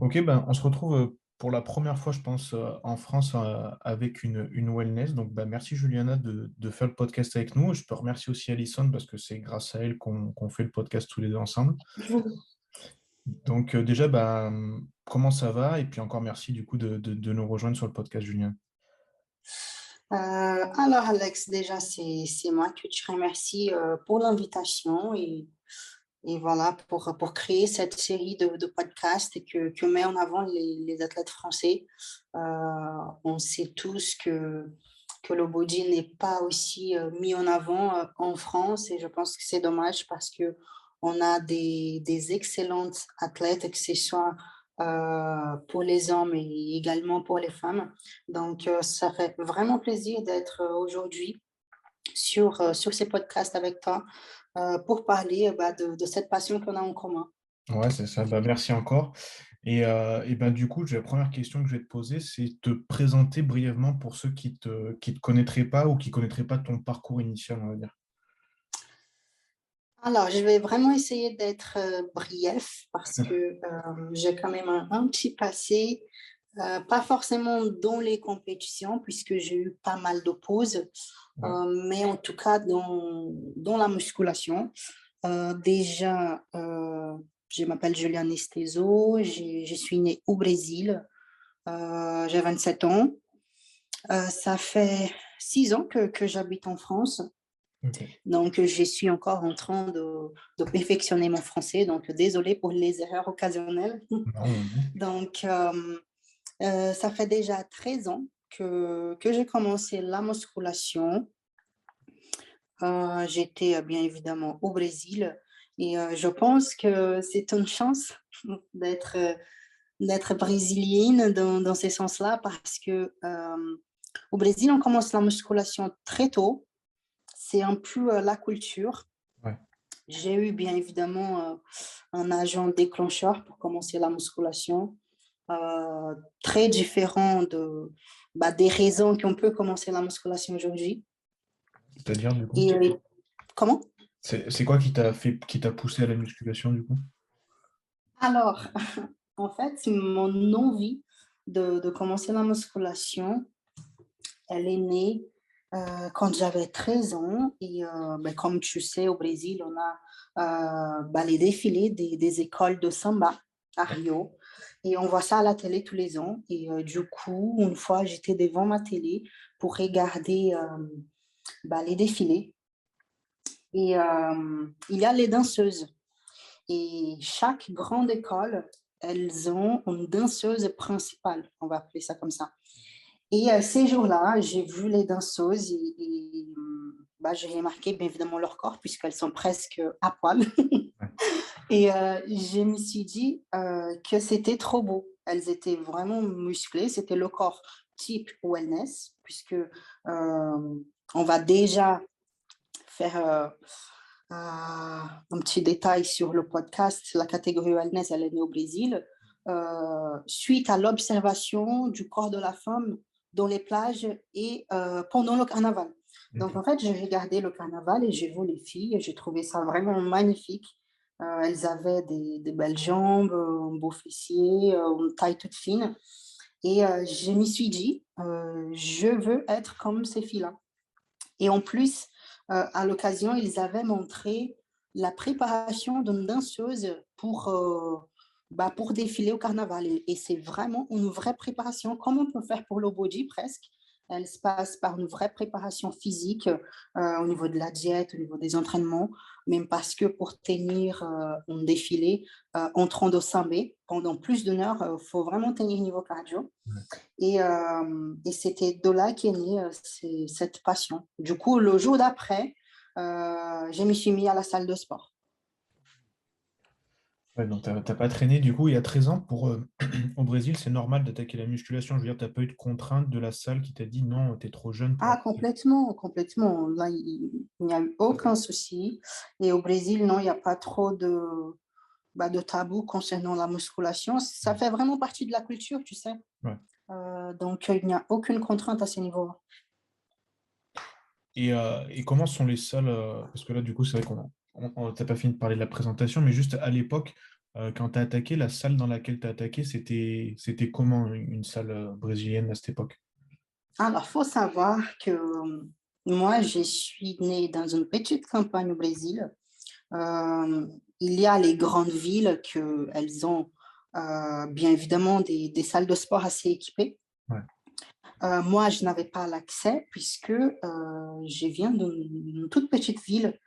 Ok, ben, on se retrouve pour la première fois, je pense, en France avec une wellness. Donc, ben, merci Juliana de faire le podcast avec nous. Je peux remercier aussi Alison parce que c'est grâce à elle qu'on fait le podcast tous les deux ensemble. Donc, déjà, ben, comment ça va? Et puis encore merci du coup de nous rejoindre sur le podcast, Julien. Alors Alex, déjà c'est moi que je remercie pour l'invitation et voilà pour créer cette série de podcasts et que met en avant les athlètes français. Euh, on sait tous que le body n'est pas aussi mis en avant en France et je pense que c'est dommage parce que on a des excellentes athlètes, que ce soit pour les hommes et également pour les femmes. Donc, ça fait vraiment plaisir d'être aujourd'hui sur ces podcasts avec toi pour parler de cette passion qu'on a en commun. Ouais, c'est ça. Bah, merci encore. Et ben, du coup, la première question que je vais te poser, c'est te présenter brièvement pour ceux qui te connaîtraient pas ou qui connaîtraient pas ton parcours initial, on va dire. Alors, je vais vraiment essayer d'être brief parce que j'ai quand même un petit passé, pas forcément dans les compétitions puisque j'ai eu pas mal de pauses, Ouais. mais en tout cas dans la musculation. Déjà, je m'appelle Juliane Esteso, je suis née au Brésil, j'ai 27 ans. Ça fait 6 ans que j'habite en France, Ok. donc je suis encore en train de perfectionner mon français, donc désolée pour les erreurs occasionnelles. Non, non. Donc, ça fait déjà 13 ans que j'ai commencé la musculation. J'étais bien évidemment au Brésil et je pense que c'est une chance d'être d'être brésilienne dans ces sens-là parce que au Brésil, on commence la musculation très tôt. C'est un peu la culture. Ouais. J'ai eu bien évidemment un agent déclencheur pour commencer la musculation, euh, très différent des raisons qu'on peut commencer la musculation aujourd'hui. C'est-à-dire, du coup? Et comment? C'est quoi qui t'a poussé à la musculation, du coup? Alors, en fait, mon envie de commencer la musculation, elle est née quand j'avais 13 ans. Et comme tu sais, au Brésil, on a les défilés des écoles de samba à Rio. Et on voit ça à la télé tous les ans. Et du coup, une fois, j'étais devant ma télé pour regarder les défilés. Et il y a les danseuses. Et chaque grande école, elles ont une danseuse principale, on va appeler ça comme ça. Et ces jours-là, j'ai vu les danseuses et j'ai remarqué bien évidemment leur corps puisqu'elles sont presque à poil. Ouais. Et je me suis dit que c'était trop beau. Elles étaient vraiment musclées. C'était le corps type wellness puisque on va déjà faire un petit détail sur le podcast. La catégorie wellness, elle est née au Brésil suite à l'observation du corps de la femme dans les plages et pendant le carnaval. Donc, en Ok. fait, j'ai regardé le carnaval et j'ai vu les filles et j'ai trouvé ça vraiment magnifique. Elles avaient des belles jambes, un beau fessier, une taille toute fine. Et je me suis dit, je veux être comme ces filles-là. Et en plus, à l'occasion, ils avaient montré la préparation d'une danseuse pour défiler au carnaval. Et c'est vraiment une vraie préparation, comme on peut faire pour le body presque. Elle se passe par une vraie préparation physique au niveau de la diète, au niveau des entraînements, même parce que pour tenir un défilé en train de s'emmer pendant plus d'une heure, il faut vraiment tenir niveau cardio. Et c'était de là qu'est née cette passion. Du coup, le jour d'après, je me suis mis à la salle de sport. Ouais, donc, t'as pas traîné, du coup, il y a 13 ans, au Brésil, c'est normal d'attaquer la musculation. Je veux dire, t'as pas eu de contrainte de la salle qui t'a dit non, t'es trop jeune pour Ah, attaquer. complètement, complètement. Là, il n'y a eu aucun souci. Et au Brésil, non, il n'y a pas trop de tabou concernant la musculation. Ça fait vraiment partie de la culture, tu sais. Ouais. Donc, il n'y a aucune contrainte à ce niveau-là. Et comment sont les salles, parce que là, du coup, c'est vrai t'as pas fini de parler de la présentation, mais juste à l'époque, Quand tu as attaqué, la salle dans laquelle tu as attaqué, c'était comment une salle brésilienne à cette époque? Alors, faut savoir que moi, je suis née dans une petite campagne au Brésil. Euh, il y a les grandes villes que elles ont bien évidemment des salles de sport assez équipées. Ouais, Moi, je n'avais pas l'accès puisque je viens d'une toute petite ville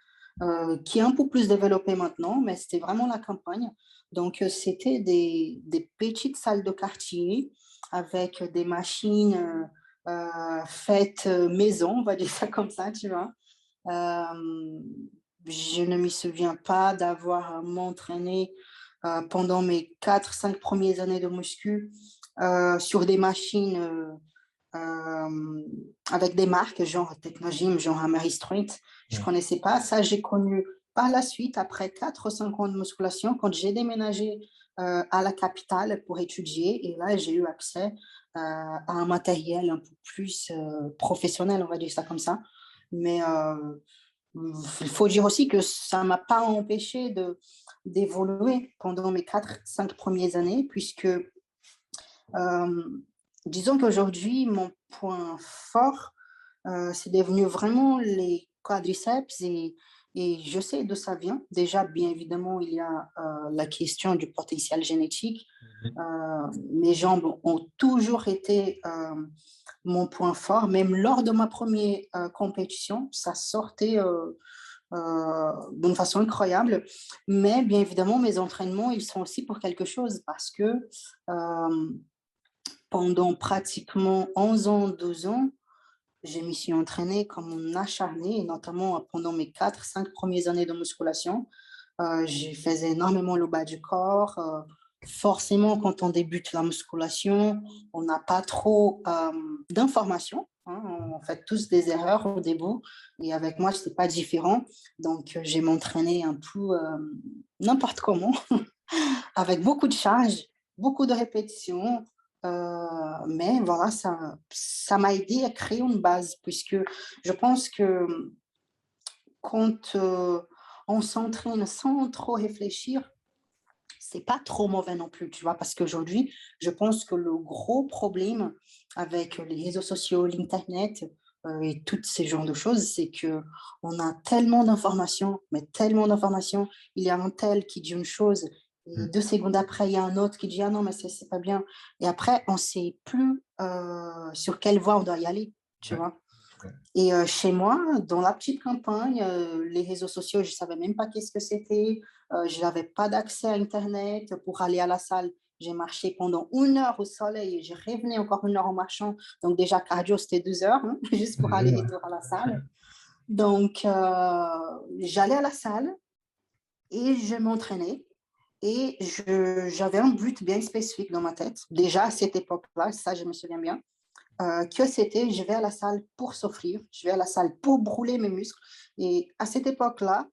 qui est un peu plus développée maintenant, mais c'était vraiment la campagne. Donc, c'était des petites salles de quartier avec des machines faites maison, on va dire ça comme ça, tu vois. Euh, je ne me souviens pas d'avoir m'entraîné pendant mes 4, 5 premières années de muscu sur des machines avec des marques genre Technogym, genre Ameristrength. Je ne ouais. connaissais pas. Ça, j'ai connu par la suite, après 4 ou 5 ans de musculation, quand j'ai déménagé à la capitale pour étudier. Et là, j'ai eu accès à un matériel un peu plus professionnel, on va dire ça comme ça. Mais il faut dire aussi que ça ne m'a pas empêché d'évoluer pendant mes 4, 5 premières années, puisque disons qu'aujourd'hui, mon point fort, c'est devenu vraiment les quadriceps et je sais d'où ça vient. Déjà, bien évidemment, il y a la question du potentiel génétique. Mhm. Mes jambes ont toujours été mon point fort. Même lors de ma première compétition, ça sortait d'une façon incroyable. Mais bien évidemment, mes entraînements, ils sont aussi pour quelque chose parce que euh, pendant pratiquement 11 ans, 12 ans, je m'y suis entraînée comme un acharné, et notamment pendant mes 4, 5 premières années de musculation. Je faisais énormément le bas du corps. Forcément, quand on débute la musculation, on n'a pas trop d'informations, hein. On fait tous des erreurs au début. Et avec moi, ce n'était pas différent. Donc, j'ai m'entraîné un peu n'importe comment, avec beaucoup de charges, beaucoup de répétitions. Mais voilà, ça m'a aidé à créer une base, puisque je pense que quand on s'entraîne sans trop réfléchir, c'est pas trop mauvais non plus, tu vois, parce qu'aujourd'hui, je pense que le gros problème avec les réseaux sociaux, l'Internet et tous ces genres de choses, c'est que on a tellement d'informations, mais tellement d'informations. Il y a un tel qui dit une chose, et Mm. 2 secondes après, il y a un autre qui dit ah non, mais c'est pas bien. Et après, on sait plus sur quelle voie on doit y aller, tu Ouais, vois. ouais. Et chez moi, dans la petite campagne, les réseaux sociaux, je ne savais même pas qu'est-ce que c'était. Je n'avais pas d'accès à Internet pour aller à la salle. J'ai marché pendant 1 heure au soleil et je revenais encore 1 heure en marchant. Donc déjà, cardio, c'était 2 heures, hein, juste pour aller Ouais, et retour à la salle. Donc, j'allais à la salle et je m'entraînais. Et j'avais un but bien spécifique dans ma tête. Déjà, à cette époque-là, ça, je me souviens bien que c'était je vais à la salle pour s'offrir, je vais à la salle pour brûler mes muscles. Et à cette époque-là,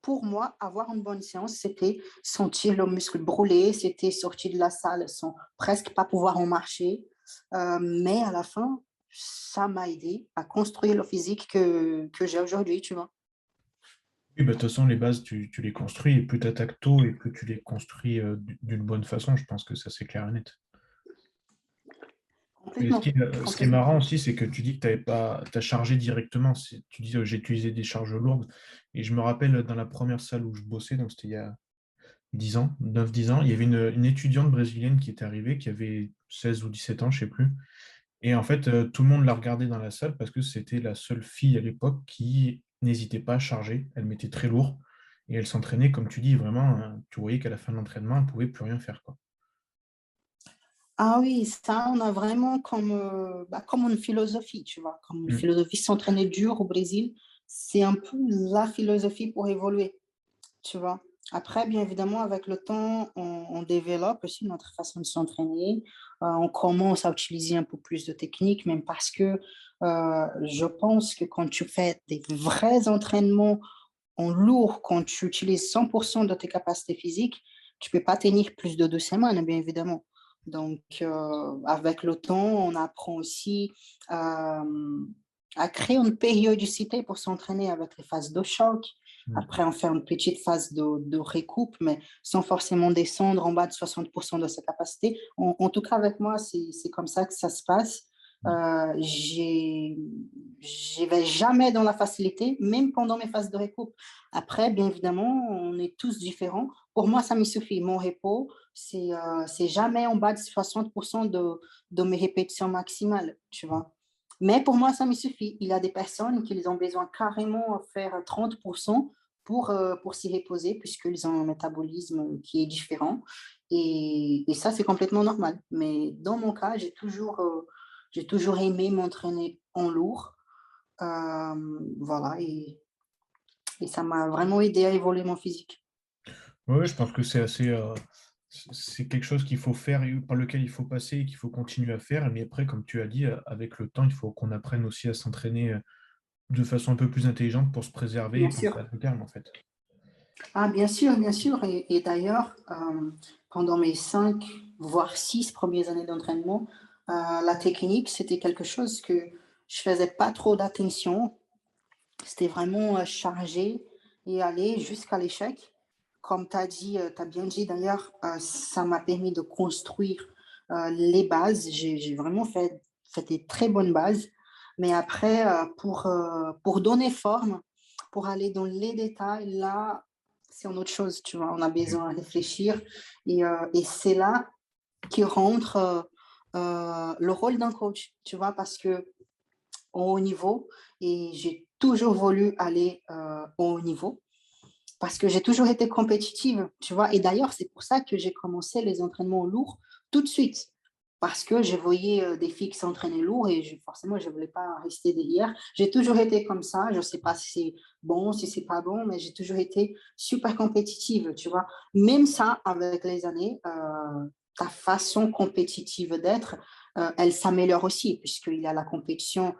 pour moi, avoir une bonne séance, c'était sentir le muscle brûler, c'était sortir de la salle sans presque pas pouvoir en marcher. Mais à la fin, ça m'a aidé à construire le physique que j'ai aujourd'hui, tu vois. Oui, bah, de toute façon, les bases, tu les construis, et plus tu attaques tôt et plus tu les construis d'une bonne façon, je pense que ça, c'est clair et net. Et Complètement, ce qui est complètement. marrant aussi, c'est que tu dis que tu n'avais pas, t'as chargé directement. Tu dis, j'ai utilisé des charges lourdes. Et je me rappelle, dans la première salle où je bossais, donc c'était il y a 10 ans, 9 10 ans, il y avait une étudiante brésilienne qui était arrivée, qui avait 16 ou 17 ans, je ne sais plus. Et en fait, tout le monde la regardait dans la salle parce que c'était la seule fille à l'époque qui n'hésitait pas à charger. Elle mettait très lourd et elle s'entraînait, comme tu dis, vraiment, hein, tu voyais qu'à la fin de l'entraînement, elle ne pouvait plus rien faire, quoi. Ah oui, ça, on a vraiment comme une philosophie, tu vois, comme une Mm. philosophie s'entraîner dur au Brésil, c'est un peu la philosophie pour évoluer, tu vois. Après, bien évidemment, avec le temps, on développe aussi notre façon de s'entraîner. On commence à utiliser un peu plus de technique, même parce que je pense que quand tu fais des vrais entraînements en lourd, quand tu utilises 100% de tes capacités physiques, tu peux pas tenir plus de 2 semaines, bien évidemment. Donc, avec le temps, on apprend aussi à créer une périodicité pour s'entraîner avec les phases de choc, Après, on fait une petite phase de récup, mais sans forcément descendre en bas de 60% de sa capacité. En tout cas, avec moi, c'est comme ça que ça se passe. Je vais jamais dans la facilité, même pendant mes phases de récup. Après, bien évidemment, on est tous différents. Pour moi, ça me suffit. Mon repos, c'est jamais en bas de 60% de mes répétitions maximales, tu vois. Mais pour moi, ça me suffit. Il y a des personnes qui ont besoin carrément de faire 30% pour s'y reposer, puisqu'ils ont un métabolisme qui est différent. Et ça, c'est complètement normal. Mais dans mon cas, j'ai toujours aimé m'entraîner en lourd. Voilà, et ça m'a vraiment aidé à évoluer mon physique. Oui, je pense que c'est assez, c'est quelque chose qu'il faut faire et par lequel il faut passer et qu'il faut continuer à faire. Mais après, comme tu as dit, avec le temps, il faut qu'on apprenne aussi à s'entraîner de façon un peu plus intelligente pour se préserver et Bien penser sûr. à long terme, en fait. Ah, bien sûr, bien sûr. Et d'ailleurs, pendant mes 5, voire 6 premières années d'entraînement, la technique, c'était quelque chose que je faisais pas trop d'attention. C'était vraiment charger et aller jusqu'à l'échec. Comme tu as dit, tu as bien dit d'ailleurs, ça m'a permis de construire les bases. J'ai vraiment fait des très bonnes bases. Mais après, pour donner forme, pour aller dans les détails, là, c'est une autre chose, tu vois. On a besoin de réfléchir. Et c'est là qui rentre le rôle d'un coach, tu vois, parce que au haut niveau, et j'ai toujours voulu aller au haut niveau parce que j'ai toujours été compétitive, tu vois. Et d'ailleurs, c'est pour ça que j'ai commencé les entraînements lourds tout de suite. Parce que je voyais des filles qui s'entraînaient lourd et forcément, je ne voulais pas rester derrière. J'ai toujours été comme ça. Je ne sais pas si c'est bon, si c'est pas bon, mais j'ai toujours été super compétitive, tu vois. Même ça, avec les années, ta façon compétitive d'être, elle s'améliore aussi, puisqu'il y a la compétition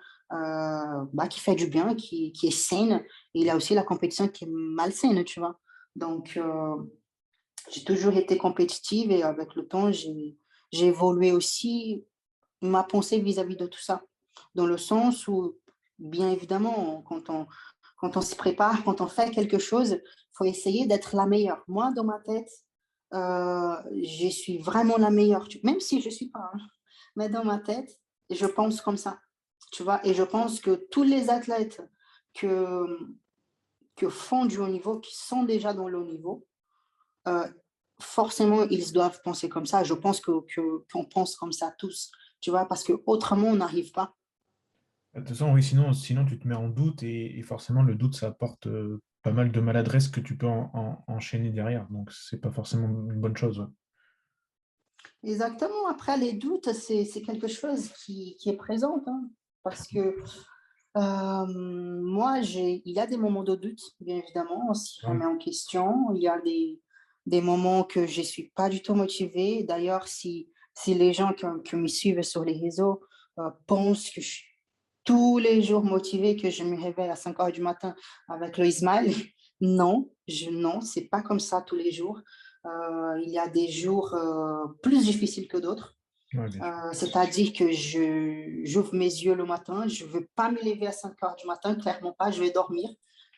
qui fait du bien, qui est saine, et il y a aussi la compétition qui est malsaine, tu vois. Donc, j'ai toujours été compétitive et avec le temps, j'ai évolué aussi ma pensée vis-à-vis de tout ça. Dans le sens où, bien évidemment, quand on se prépare, quand on fait quelque chose, il faut essayer d'être la meilleure. Moi, dans ma tête, je suis vraiment la meilleure, même si je ne suis pas. Hein. Mais dans ma tête, je pense comme ça. Tu vois, et je pense que tous les athlètes que, que font du haut niveau, qui sont déjà dans le haut niveau, euh, forcément, ils doivent penser comme ça. Je pense qu'on pense comme ça tous, tu vois, parce que autrement on n'arrive pas. De toute façon, oui, sinon tu te mets en doute et forcément le doute, ça apporte pas mal de maladresse que tu peux enchaîner derrière. Donc, c'est pas forcément une bonne chose. Ouais. Exactement. Après, les doutes, c'est quelque chose qui est présent, hein, parce que moi, il y a des moments de doute, bien évidemment, on s'y Ouais. remet en question. Il y a des moments que je ne suis pas du tout motivée. D'ailleurs, si les gens qui me suivent sur les réseaux pensent que je suis tous les jours motivée, que je me réveille à 5 heures du matin avec le smile, non, c'est pas comme ça tous les jours. Il y a des jours plus difficiles que d'autres. Ouais, bien sûr. C'est-à-dire que j'ouvre mes yeux le matin, je ne veux pas me lever à 5 heures du matin, clairement pas, je vais dormir,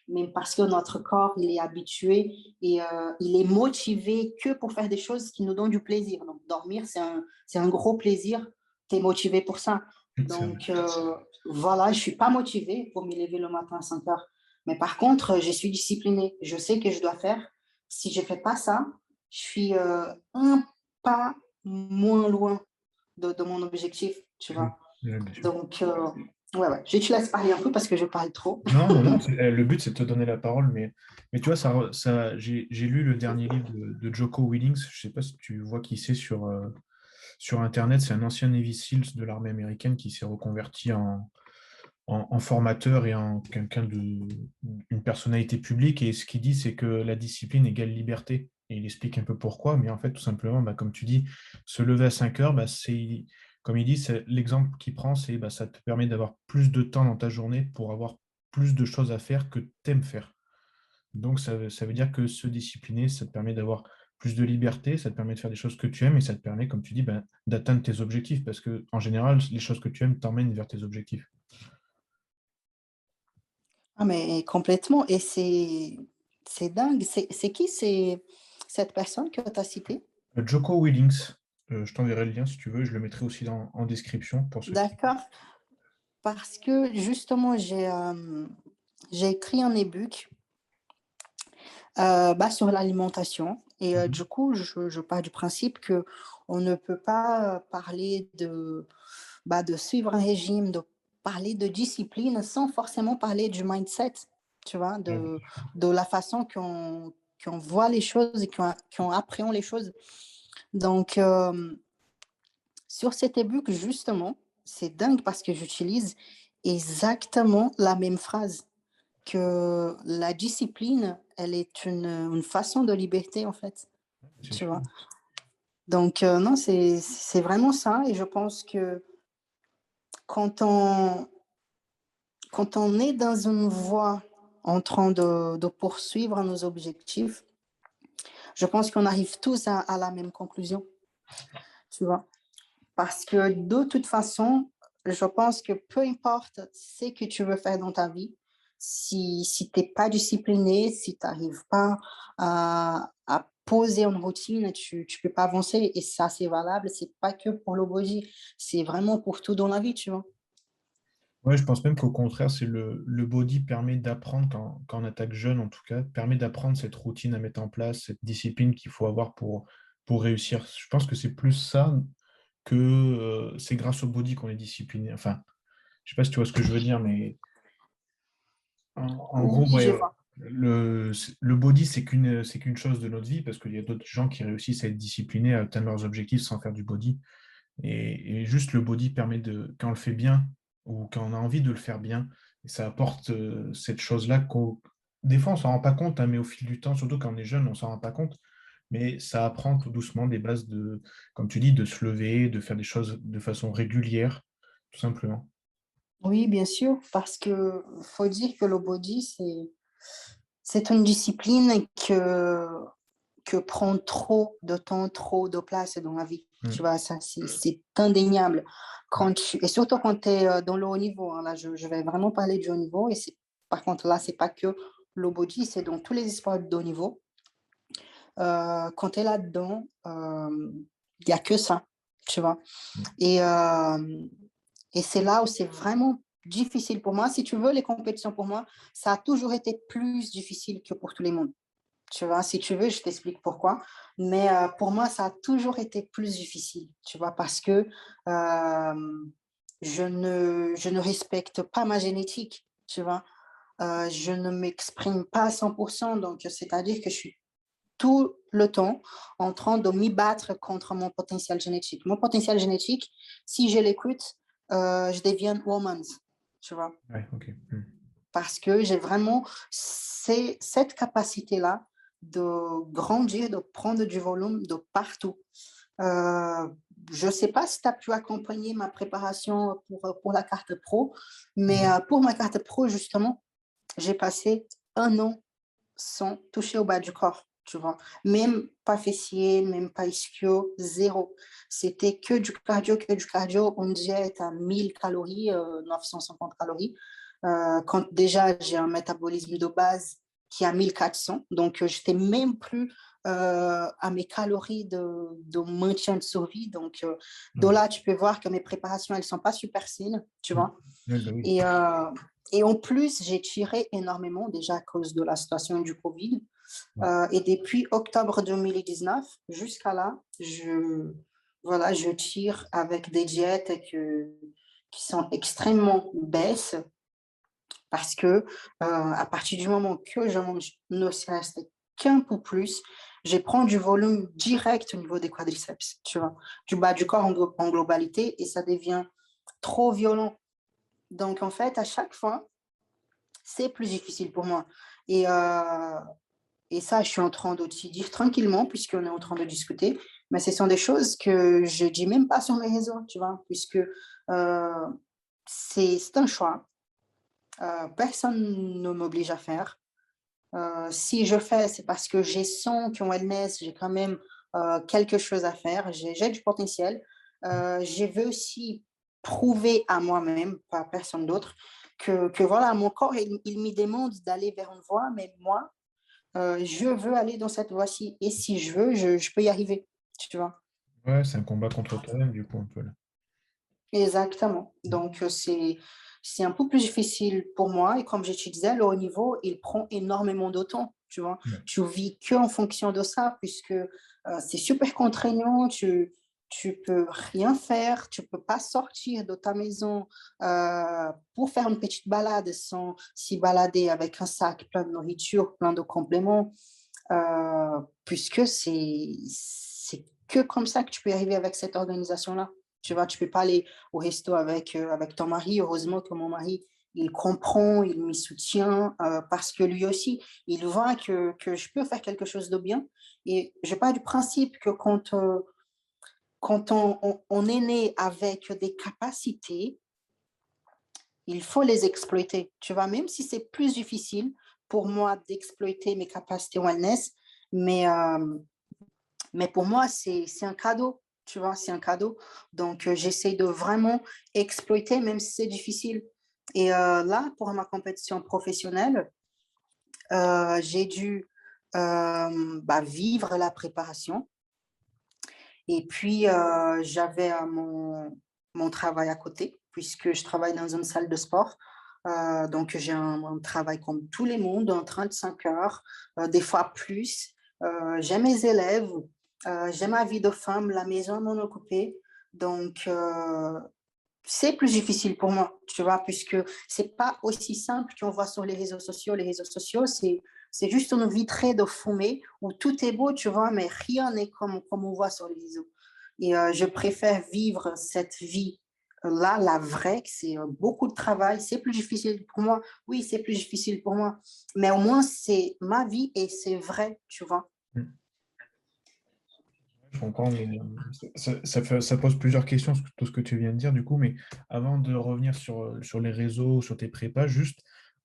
même parce que notre corps, il est habitué et il est motivé que pour faire des choses qui nous donnent du plaisir. Donc, dormir, c'est un gros plaisir, tu es motivé pour ça. C'est vrai. Donc, voilà, je ne suis pas motivée pour me lever le matin à 5 heures. Mais par contre, je suis disciplinée, je sais que je dois faire. Si je ne fais pas ça, je suis un pas moins loin de mon objectif, tu Oui, vois. ouais, bien sûr. Donc, ouais, je te laisse parler un peu parce que je parle trop. Non, non, non, le but c'est de te donner la parole, mais tu vois, j'ai lu le dernier livre de Jocko Willings, je sais pas si tu vois qui c'est sur Internet, c'est un ancien Navy SEAL de l'armée américaine qui s'est reconverti en formateur et en quelqu'un une personnalité publique, et ce qu'il dit, c'est que la discipline égale liberté, et il explique un peu pourquoi, mais en fait, tout simplement, bah, comme tu dis, se lever à 5 heures, bah, comme il dit, l'exemple qu'il prend, c'est bah, ça te permet d'avoir plus de temps dans ta journée pour avoir plus de choses à faire que tu aimes faire. Donc, ça veut dire que se discipliner, ça te permet d'avoir plus de liberté, ça te permet de faire des choses que tu aimes et ça te permet, comme tu dis, ben, d'atteindre tes objectifs parce que en général, les choses que tu aimes t'emmènent vers tes objectifs. Ah, mais complètement. Et c'est C'est dingue. C'est qui cette personne que tu as citée? Joko Willings, je t'enverrai le lien si tu veux, je le mettrai aussi en description pour ceux qui... D'accord. Parce que justement, j'ai écrit un e-book sur l'alimentation et Mhm. du coup, je pars du principe que on ne peut pas parler de suivre un régime, de parler de discipline sans forcément parler du mindset, tu vois, Ouais, de la façon qu'on voit les choses et qu'on appréhende les choses. Donc, sur cet e-book, justement, c'est dingue parce que j'utilise exactement la même phrase, que la discipline, elle est une façon de liberté, en fait, c'est tu sûr. vois? Donc, non, c'est vraiment ça et je pense que quand on quand on est dans une voie en train de poursuivre nos objectifs, je pense qu'on arrive tous à la même conclusion, tu vois? Parce que de toute façon, je pense que peu importe ce que tu veux faire dans ta vie, si tu es pas discipliné, si tu arrives pas à poser une routine, tu peux pas avancer et ça, c'est valable, c'est pas que pour le body, c'est vraiment pour tout dans la vie, tu vois? Ouais, je pense même qu'au contraire, c'est le body permet d'apprendre, quand on attaque jeune en tout cas, permet d'apprendre cette routine à mettre en place, cette discipline qu'il faut avoir pour réussir. Je pense que c'est plus ça que c'est grâce au body qu'on est discipliné. Enfin, je sais pas si tu vois ce que je veux dire, mais en gros, Oui, ouais, je vois. le body, c'est qu'une chose de notre vie parce qu'il y a d'autres gens qui réussissent à être disciplinés, à atteindre leurs objectifs sans faire du body. Et juste le body permet quand on le fait bien ou quand on a envie de le faire bien, et ça apporte cette chose-là des fois on s'en rend pas compte, hein, mais au fil du temps, surtout quand on est jeune, on s'en rend pas compte. Mais ça apprend tout doucement des bases comme tu dis, de se lever, de faire des choses de façon régulière, tout simplement. Oui, bien sûr, parce que faut dire que le body, c'est une discipline que prend trop de temps, trop de place dans la vie. Tu Mm. vois, ça, c'est indéniable. Ouais. Et surtout quand tu es dans le haut niveau, hein, là, je vais vraiment parler du haut niveau. Par contre, là, c'est pas que le body, c'est dans tous les sports de haut niveau. Quand tu es là-dedans, il n'y a que ça, tu vois. Mm. Et, euh, et c'est là où c'est vraiment difficile pour moi. Si tu veux, les compétitions pour moi, ça a toujours été plus difficile que pour tout le monde. Tu vois, si tu veux, je t'explique pourquoi. Mais pour moi, ça a toujours été plus difficile, tu vois, parce que je ne respecte pas ma génétique, tu vois. Je ne m'exprime pas à 100%, donc c'est-à-dire que je suis tout le temps en train de m'y battre contre mon potentiel génétique. Mon potentiel génétique, si je l'écoute, je deviens woman, tu vois, Ouais, ok. Mm. parce que j'ai vraiment cette capacité-là de grandir, de prendre du volume de partout. Euh, je ne sais pas si tu as pu accompagner ma préparation pour la carte pro, mais Mm. pour ma carte pro, justement, j'ai passé un an sans toucher au bas du corps, tu vois. Même pas fessier, même pas ischio, zéro. C'était que du cardio. On diète à 1000 calories, 950 calories. Quand déjà j'ai un métabolisme de base qui est à 1400, donc j'étais même plus à mes calories de maintien de survie. Donc de Ouais. là, tu peux voir que mes préparations, elles sont pas super saines, tu Mm. vois. Ouais, bah oui. Et, euh, et en plus, j'ai tiré énormément déjà à cause de la situation du Covid. Ouais. Et depuis octobre 2019 jusqu'à là, voilà, je tire avec des diètes qui sont extrêmement basses parce que à partir du moment que je mange ne serait-ce qu'un peu plus, je prends du volume direct au niveau des quadriceps, tu vois, du bas du corps en globalité et ça devient trop violent. Donc, en fait, à chaque fois, c'est plus difficile pour moi. Et, euh, et ça, je suis en train de te dire tranquillement, puisqu'on est en train de discuter, mais ce sont des choses que je dis même pas sur mes réseaux, tu vois, puisque c'est un choix. Personne ne m'oblige à faire. Si je fais, c'est parce que j'ai son qu'en wellness, j'ai quand même quelque chose à faire, j'ai du potentiel. Je veux aussi prouver à moi-même, pas à personne d'autre, que voilà, mon corps, il me demande d'aller vers une voie, mais moi, je veux aller dans cette voie-ci et si je veux, je peux y arriver, tu vois? Ouais, c'est un combat contre toi-même, du coup, un peu là. Exactement. Mm. Donc, c'est un peu plus difficile pour moi et comme je te disais, le haut niveau, il prend énormément de temps, tu vois? Ouais. Tu vis que en fonction de ça puisque, c'est super contraignant, tu peux rien faire, tu peux pas sortir de ta maison, pour faire une petite balade sans s'y balader avec un sac plein de nourriture, plein de compléments, puisque c'est que comme ça que tu peux y arriver avec cette organisation-là. Tu vois, tu peux pas aller au resto avec ton mari. Heureusement que mon mari, il comprend, il me soutient, parce que lui aussi, il voit que je peux faire quelque chose de bien et je pars du principe que quand on est né avec des capacités, il faut les exploiter, tu vois? Même si c'est plus difficile pour moi d'exploiter mes capacités wellness, mais mais pour moi, c'est un cadeau, tu vois? C'est un cadeau. Donc, j'essaie de vraiment exploiter, même si c'est difficile. Et là, pour ma compétition professionnelle, j'ai dû, bah, vivre la préparation et puis, j'avais, mon travail à côté, puisque je travaille dans une salle de sport. Donc j'ai un travail comme tout le monde, en 35 heures, des fois plus. J'ai mes élèves, j'ai ma vie de femme, la maison à m'en occuper. Donc c'est plus difficile pour moi, tu vois? Puisque c'est pas aussi simple qu'on voit sur les réseaux sociaux. Les réseaux sociaux, c'est juste une vitrée de fumée où tout est beau, tu vois? Mais rien n'est comme on voit sur les réseaux et je préfère vivre cette vie, là, la vraie, que c'est, beaucoup de travail. C'est plus difficile pour moi. Oui, c'est plus difficile pour moi, mais au moins c'est ma vie et c'est vrai, tu vois? Mm. Je comprends, mais ça pose plusieurs questions, tout ce que tu viens de dire, du coup, mais avant de revenir sur les réseaux, sur tes prépas, juste,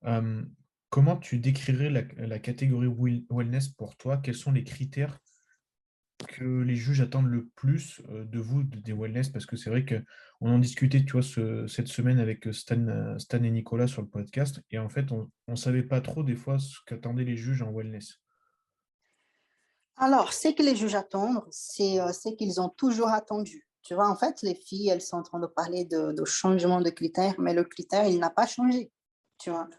euh, comment tu décrirais la catégorie wellness pour toi? Quels sont les critères que les juges attendent le plus de vous, des wellness? Parce que c'est vrai qu'on en discutait, tu vois, cette semaine avec Stan et Nicolas sur le podcast, et en fait, on ne savait pas trop des fois ce qu'attendaient les juges en wellness. Alors, ce que les juges attendent, c'est qu'ils ont toujours attendu. Tu vois, en fait, les filles, elles sont en train de parler de changement de critères, mais le critère, il n'a pas changé, tu vois?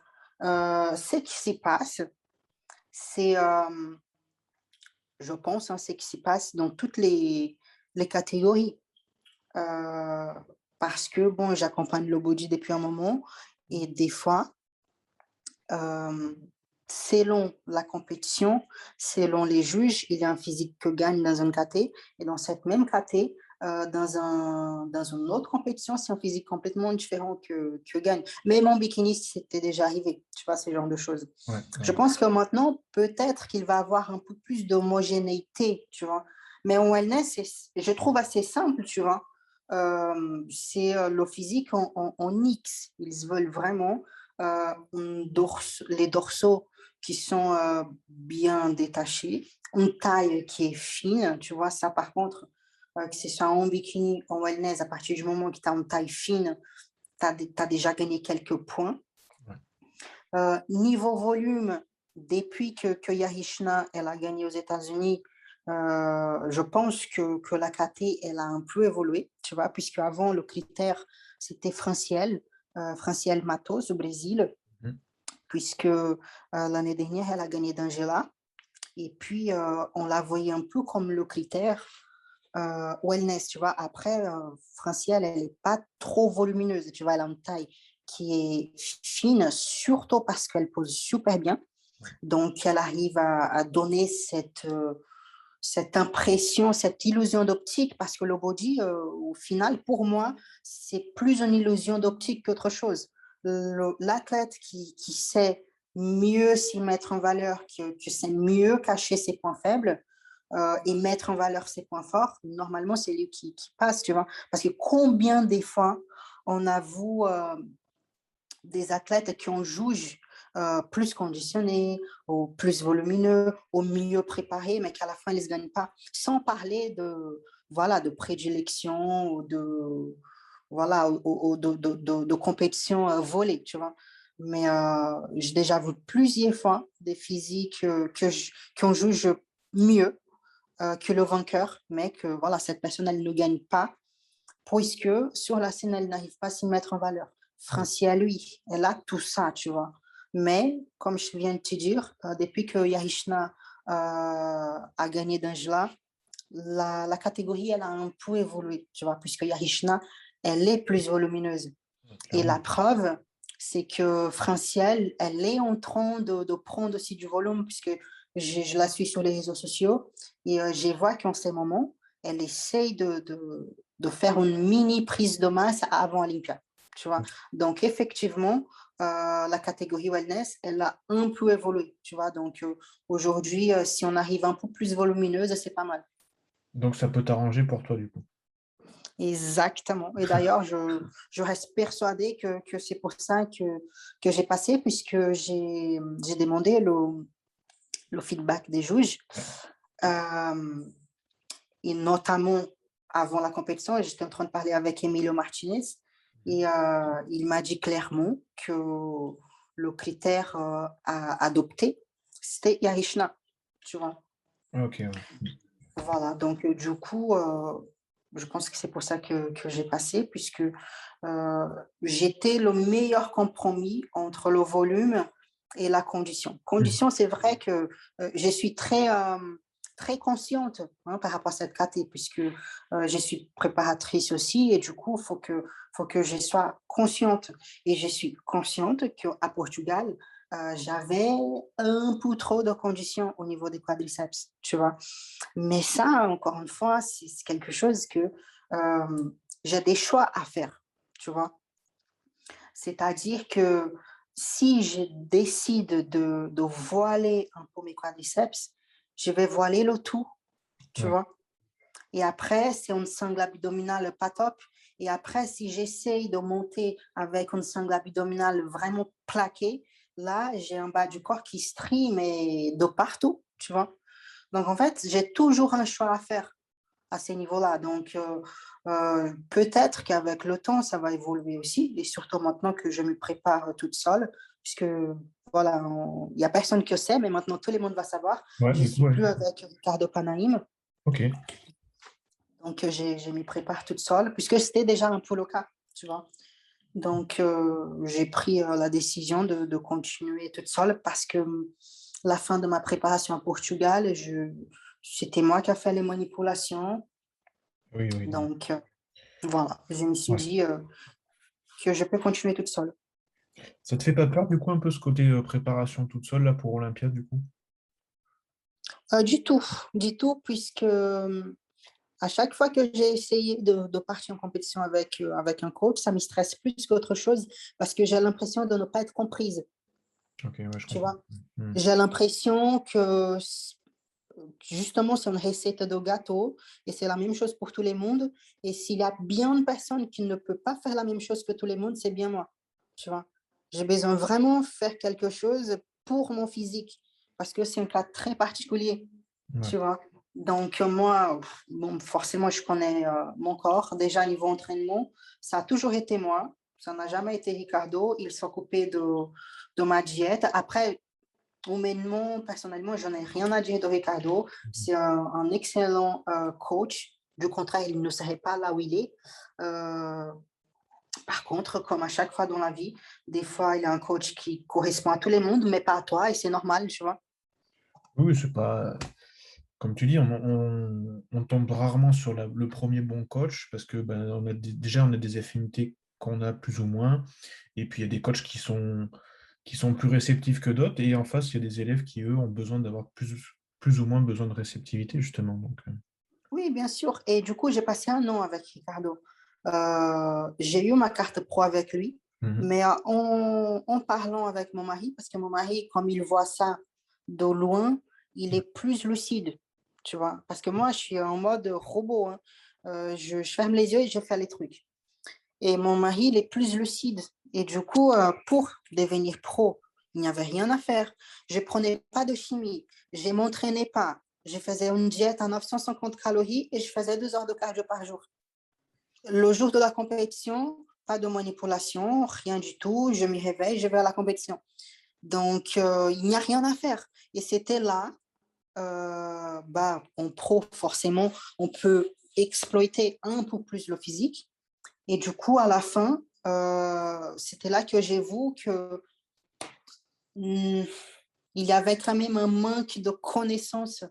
Ce qui s'y passe, c'est, je pense, hein, ce qui s'y passe dans toutes les catégories, heu, parce que bon, j'accompagne le body depuis un moment et des fois, hem, selon la compétition, selon les juges, il y a un physique que gagne dans un KT et dans cette même KT, dans une autre compétition, c'est un physique complètement différent que gagne. Même en bikini, c'était déjà arrivé, tu vois? Ce genre de choses. Ouais, Je ouais. pense que maintenant, peut-être qu'il va avoir un peu plus d'homogénéité, tu vois? Mais en wellness, je trouve assez simple, tu vois? C'est, le physique en X. Ils veulent vraiment, les dorsaux qui sont, bien détachés, une taille qui est fine, tu vois? Ça, par contre, que ce soit en bikini, en wellness, à partir du moment que tu as une taille fine, tu as déjà gagné quelques points. Ouais. Niveau volume, depuis que Yarishna, elle a gagné aux États-Unis, je pense que la KT, elle a un peu évolué, tu vois? Puisque avant le critère, c'était Franciel, Franciel Matos au Brésil, Mhm. puisque, l'année dernière, elle a gagné d'Angela et puis, on la voyait un peu comme le critère, wellness, tu vois? Après, Franciel, elle est pas trop volumineuse, tu vois? Elle a une taille qui est fine, surtout parce qu'elle pose super bien. Ouais. Donc elle arrive à donner cette impression, cette illusion d'optique parce que le body, au final, pour moi, c'est plus une illusion d'optique qu'autre chose. L'athlète qui sait mieux s'y mettre en valeur, qui sait mieux cacher ses points faibles, et mettre en valeur ses points forts, normalement, c'est lui qui passe, tu vois? Parce que combien des fois on avoue, des athlètes qui ont juge plus conditionnés, ou plus volumineux, ou mieux préparés, mais qu'à la fin, ils ne gagnent pas. Sans parler de, voilà, de prédilection ou de, voilà, ou de compétition volée, tu vois. Mais j'ai déjà vu plusieurs fois des physiques qu'on juge mieux que le vainqueur, mais que voilà, cette personne, elle ne gagne pas, puisque sur la scène, elle n'arrive pas à s'y mettre en valeur. Francia, lui, elle a tout ça, tu vois. Mais, comme je viens de te dire, depuis que Yarishna a gagné d'Angela, la catégorie, elle a un peu évolué, tu vois, puisque Yarishna, elle est plus volumineuse. Et Clairement. la preuve, c'est que Francielle, elle est en train de prendre aussi du volume, puisque je la suis sur les réseaux sociaux, et je vois qu'en ce moment, elle essaye de faire une mini prise de masse avant Olympia, tu vois. Donc, effectivement, la catégorie wellness, elle a un peu évolué, tu vois. Donc, aujourd'hui, si on arrive un peu plus volumineuse, c'est pas mal. Donc ça peut t'arranger pour toi du coup. Exactement. Et d'ailleurs, je reste persuadée que c'est pour ça que j'ai passé, puisque j'ai demandé le feedback des juges. Ouais. Euh, et notamment avant la compétition, j'étais en train de parler avec Emilio Martinez et il m'a dit clairement que le critère à adopter, c'était Yarishna, tu vois. Ok, ouais. Voilà, donc du coup, je pense que c'est pour ça que j'ai passé, puisque j'étais le meilleur compromis entre le volume et la condition. Mhm. Condition, c'est vrai que je suis très consciente hein, par rapport à cette caté, puisque je suis préparatrice aussi, et du coup, faut que je sois consciente. Et je suis consciente qu'à Portugal, j'avais un peu trop de conditions au niveau des quadriceps, tu vois. Mais ça, encore une fois, c'est quelque chose que j'ai des choix à faire, tu vois. C'est-à-dire que si je décide de voiler un peu mes quadriceps, je vais voiler le tout, tu Ouais. vois. Et après, c'est une sangle abdominale pas top. Et après, si j'essaye de monter avec une sangle abdominale vraiment plaquée, là, j'ai un bas du corps qui strie, mais de partout, tu vois. Donc, en fait, j'ai toujours un choix à faire à ces niveaux-là. Donc, peut-être qu'avec le temps, ça va évoluer aussi, et surtout maintenant que je me prépare toute seule, puisque voilà, il n'y a personne qui sait, mais maintenant tout le monde va savoir. Ouais, Je du coup, suis ouais. plus avec Ricardo Panaim, Ok. donc je m'y prépare toute seule, puisque c'était déjà un peu le cas, tu vois. Donc, j'ai pris la décision de continuer toute seule parce que la fin de ma préparation à Portugal, c'était moi qui ai fait les manipulations. Oui, oui, non. Donc, voilà, je me suis Ouais. dit que je peux continuer toute seule. Ça te fait pas peur du coup un peu ce côté préparation toute seule là pour Olympia du coup? Du tout, du tout, puisque à chaque fois que j'ai essayé de partir en compétition avec un coach, ça me stresse plus qu'autre chose parce que j'ai l'impression de ne pas être comprise, Ok, ouais, je tu comprends. vois. Mhm. J'ai l'impression que justement, c'est une recette de gâteau et c'est la même chose pour tout le monde. Et s'il y a bien une personne qui ne peut pas faire la même chose que tout le monde, c'est bien moi, tu vois. J'ai besoin vraiment de faire quelque chose pour mon physique parce que c'est un cas très particulier, Ouais. tu vois. Donc, moi, bon, forcément, je connais mon corps. Déjà, niveau entraînement, ça a toujours été moi. Ça n'a jamais été Ricardo. Il s'occupait de ma diète. Après, humainement, personnellement, je n'ai rien à dire de Ricardo. C'est un excellent coach. Du contraire, il ne serait pas là où il est. Euh, Par contre, comme à chaque fois dans la vie, des fois, il y a un coach qui correspond à tout le monde, mais pas à toi, et c'est normal, tu vois. Oui, c'est pas. Comme tu dis, on tombe rarement sur le premier bon coach parce que ben, déjà on a des affinités qu'on a plus ou moins. Et puis il y a des coachs qui sont plus réceptifs que d'autres. Et en face, il y a des élèves qui, eux, ont besoin d'avoir plus ou moins besoin de réceptivité, justement. Donc, Oui, bien sûr. Et du coup, j'ai passé un an avec Ricardo. J'ai eu ma carte pro avec lui, mhm. mais en parlant avec mon mari, parce que mon mari, comme il voit ça de loin, il est plus lucide, tu vois. Parce que moi, je suis en mode robot, hein. Je ferme les yeux et je fais les trucs. Et mon mari, il est plus lucide. Et du coup, pour devenir pro, il n'y avait rien à faire. Je prenais pas de chimie, je m'entraînais pas. Je faisais une diète à 950 calories et je faisais 2 heures de cardio par jour. Le jour de la compétition, pas de manipulation, rien du tout. Je me réveille, je vais à la compétition. Donc, il n'y a rien à faire. Et c'était là, en pro, forcément, on peut exploiter un peu plus le physique. Et du coup, à la fin, c'était là que j'ai vu que hmm, il y avait quand même un manque de connaissances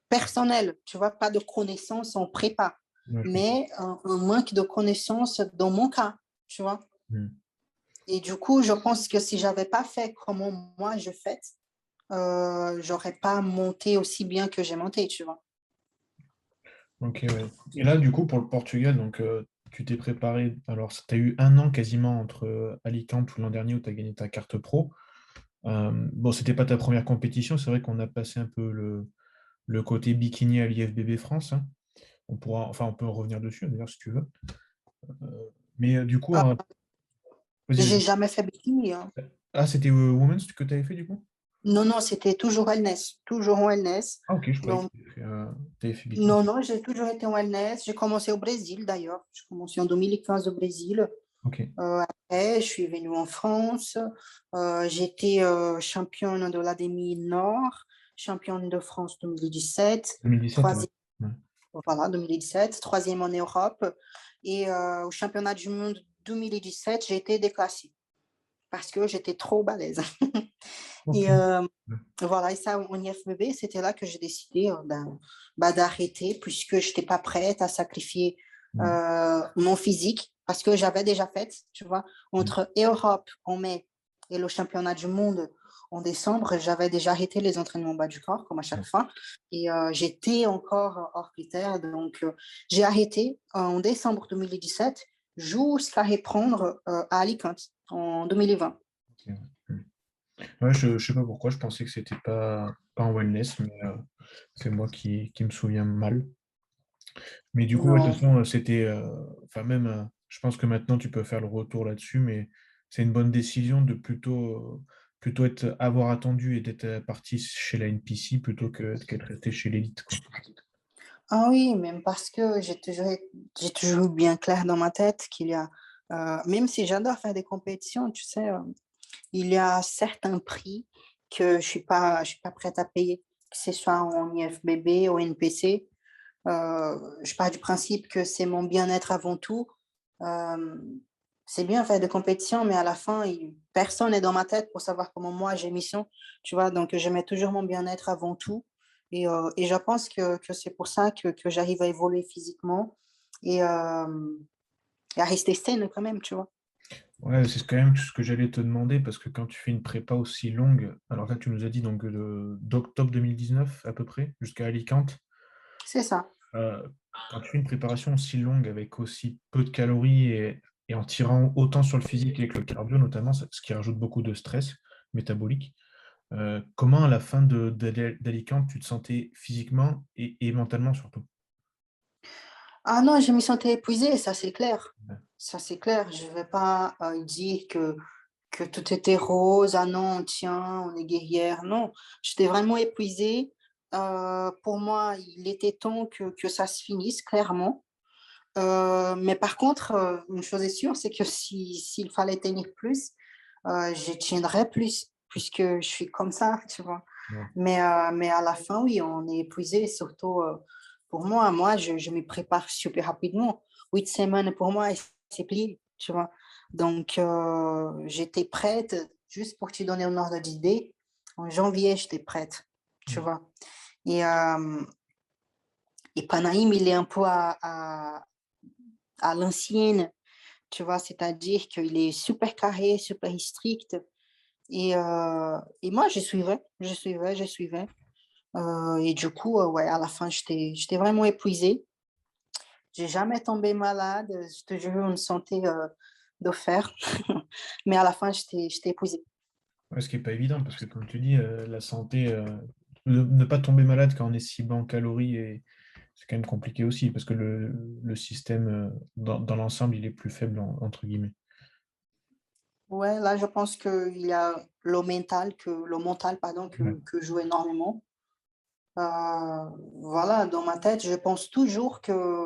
personnelles, tu vois, pas de connaissances en prépa, Ouais, je comprends. mais un manque de connaissances dans mon cas, tu vois. Mm. Et du coup, je pense que si j'avais pas fait comment moi je fais, j'aurais pas monté aussi bien que j'ai monté, tu vois. Ok, ouais. Et là, du coup, pour le Portugal, donc tu t'es préparé. Alors, tu as eu un an quasiment entre Alicante ou l'an dernier où tu as gagné ta carte pro. Bon, c'était pas ta première compétition. C'est vrai qu'on a passé un peu le côté bikini à l'IFBB France, hein. On pourra, enfin, on peut en revenir dessus, d'ailleurs, si tu veux. Mais du coup, Ah, vas-y, j'ai vas-y. jamais fait bikini, hein. Ah, c'était Women's que tu avais fait, du coup? Non, non, c'était toujours wellness, toujours en wellness. Ah, ok, je croyais que Donc, t'avais fait bikini. non, non, j'ai toujours été en wellness. J'ai commencé au Brésil, d'ailleurs. J'ai commencé en 2015 au Brésil. Ok. Après, je suis venue en France. J'étais championne de l'Académie Nord, championne de France 2017, 2017, ouais. troisième, Ouais. voilà, 2017, troisième en Europe. Et au championnat du monde 2017, j'ai été déclassée parce que j'étais trop balèze. Ok. Et Ouais. voilà, et ça, en IFBB, c'était là que j'ai décidé d'arrêter puisque je n'étais pas prête à sacrifier Mm. mon physique parce que j'avais déjà fait, tu vois, Mm. entre Europe en mai et le championnat du monde en décembre, j'avais déjà arrêté les entraînements bas du corps, comme à chaque Ouais. fois, et j'étais encore hors critère. Donc, j'ai arrêté en décembre 2017 jusqu'à reprendre à Alicante en 2020. Ok, ouais. Mm. Ouais, je sais pas pourquoi, je pensais que c'était pas en wellness, mais c'est moi qui me souviens mal. Mais du coup, ouais, de toute Non. façon, c'était. Enfin, même, je pense que maintenant, tu peux faire le retour là-dessus, mais c'est une bonne décision de plutôt avoir attendu et d'être parti chez la NPC plutôt qu'être resté chez l'élite, quoi. Ah oui, même parce que j'ai toujours eu bien clair dans ma tête qu'il y a, même si j'adore faire des compétitions, tu sais, il y a certains prix que je suis pas prête à payer, que ce soit en IFBB ou NPC. Je pars du principe que c'est mon bien-être avant tout. Euh, c'est bien faire des compétitions, mais à la fin, personne n'est dans ma tête pour savoir comment moi j'ai mission, tu vois. Donc, je mets toujours mon bien-être avant tout. Et je pense que c'est pour ça que j'arrive à évoluer physiquement et, et à rester saine quand même, tu vois. Ouais, c'est quand même ce que j'allais te demander, parce que quand tu fais une prépa aussi longue, alors là, tu nous as dit donc d'octobre 2019 à peu près, jusqu'à Alicante. C'est ça. Euh, Quand tu fais une préparation aussi longue avec aussi peu de calories et en tirant autant sur le physique et avec le cardio notamment, ce qui rajoute beaucoup de stress métabolique, comment à la fin d'Alicante tu te sentais physiquement et mentalement surtout? Ah non, je me sentais épuisée, ça c'est clair. Ouais. Ça c'est clair. Je ne vais pas dire que tout était rose. Ah non, tiens, on est guerrière. Non, j'étais vraiment épuisée. Pour moi, il était temps que ça se finisse, clairement. Mais par contre, une chose est sûre, c'est que s'il fallait tenir plus, je tiendrais plus, puisque je suis comme ça, tu vois. Ouais. Mais à la fin, oui, on est épuisé, surtout pour moi. Moi, je me prépare super rapidement. 8 semaines pour moi, et c'est plié, tu vois. Donc, j'étais prête, juste pour te donner un ordre d'idée, en janvier, j'étais prête, tu Mm. vois. Et, euh, et Panaïm, il est un peu à l'ancienne, tu vois, c'est-à-dire qu'il est super carré, super strict. Et moi, je suivais. Et du coup, ouais, à la fin, j'étais vraiment épuisée. J'ai jamais tombé malade. J'ai toujours eu une santé de fer. Mais à la fin, j'étais épuisée. Ouais, ce qui n'est pas évident, parce que comme tu dis, la santé, ne pas tomber malade quand on est si bas en calories, c'est quand même compliqué aussi, parce que le système, dans l'ensemble, il est plus faible, entre guillemets. Ouais, là, je pense qu'il y a le mental, pardon, Ouais. que joue énormément. Voilà, dans ma tête, je pense toujours que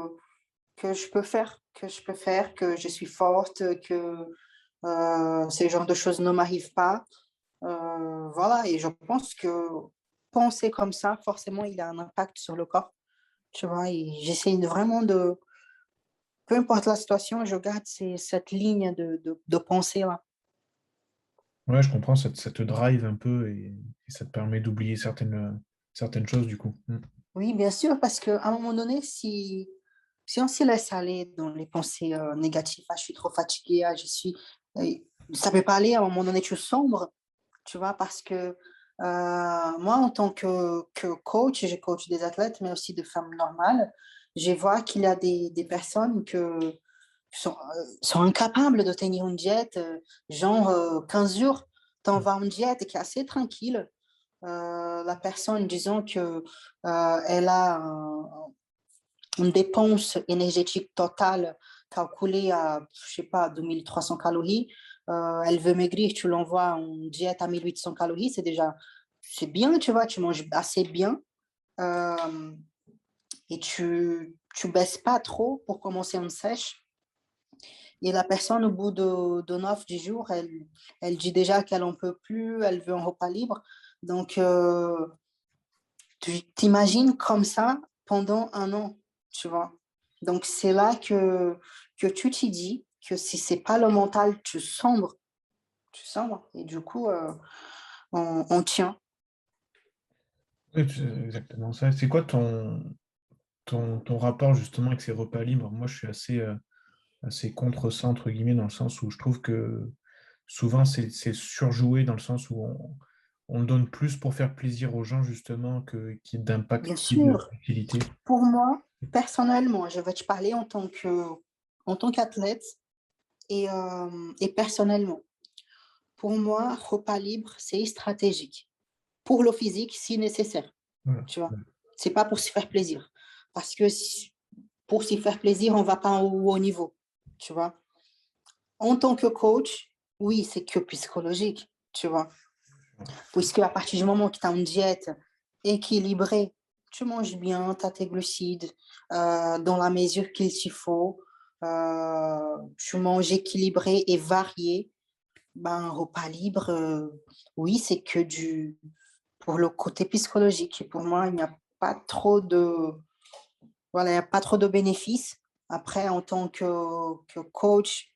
que je suis forte, que ce genre de choses ne m'arrivent pas. Voilà, et je pense que penser comme ça, forcément, il a un impact sur le corps, tu vois? Et j'essaye vraiment de, peu importe la situation, je garde cette ligne de pensée-là. Ouais, je comprends, ça te drive un peu et ça te permet d'oublier certaines choses du coup. Mm. Oui, bien sûr, parce qu'à un moment donné, si on se laisse aller dans les pensées négatives, ah, je suis trop fatiguée, ah, euh, ça peut pas aller, à un moment donné, tu sombres, tu vois, parce que moi, en tant que coach, je coach des athlètes, mais aussi de femmes normales, je vois qu'il y a des personnes sont incapables de tenir une diète, genre 15 jours, t'en vas en diète qui est assez tranquille. La personne, disons que elle a une dépense énergétique totale calculée à, je sais pas, 2300 calories. Elle veut maigrir, tu l'envoies en diète à 1800 calories, c'est bien, tu vois, tu manges assez bien euh, et tu baisses pas trop pour commencer une sèche. Et la personne, au bout de 9, 10 jours, elle dit déjà qu'elle en peut plus, elle veut un repas libre. Donc, tu t'imagines comme ça pendant un an, tu vois. Donc, c'est là que tu t'y dis que si c'est pas le mental, tu sombres. Et du coup, on tient. Ouais, c'est exactement ça. C'est quoi ton rapport justement avec ces repas libres? Moi, je suis assez contre ça, entre guillemets, dans le sens où je trouve que souvent c'est surjoué, dans le sens où on le donne plus pour faire plaisir aux gens, justement, qu'il y ait Bien d'impact, qu'il y ait sûr, d'utilité. pour moi, personnellement, je vais te parler en tant qu'athlète et personnellement. Pour moi, repas libre, c'est stratégique. Pour le physique, si nécessaire, Voilà. tu vois. C'est pas pour se faire plaisir. Parce que pour s'y faire plaisir, on va pas au haut niveau, tu vois. En tant que coach, oui, c'est que psychologique, tu vois. Puisque à partir du moment où tu as une diète équilibrée, tu manges bien, tu as tes glucides dans la mesure qu'il t'y faut, tu manges équilibré et varié, ben, un repas libre, oui, c'est que pour le côté psychologique. Et pour moi, il n'y a pas trop de, voilà, il n'y a pas trop de bénéfices. Après, en tant que coach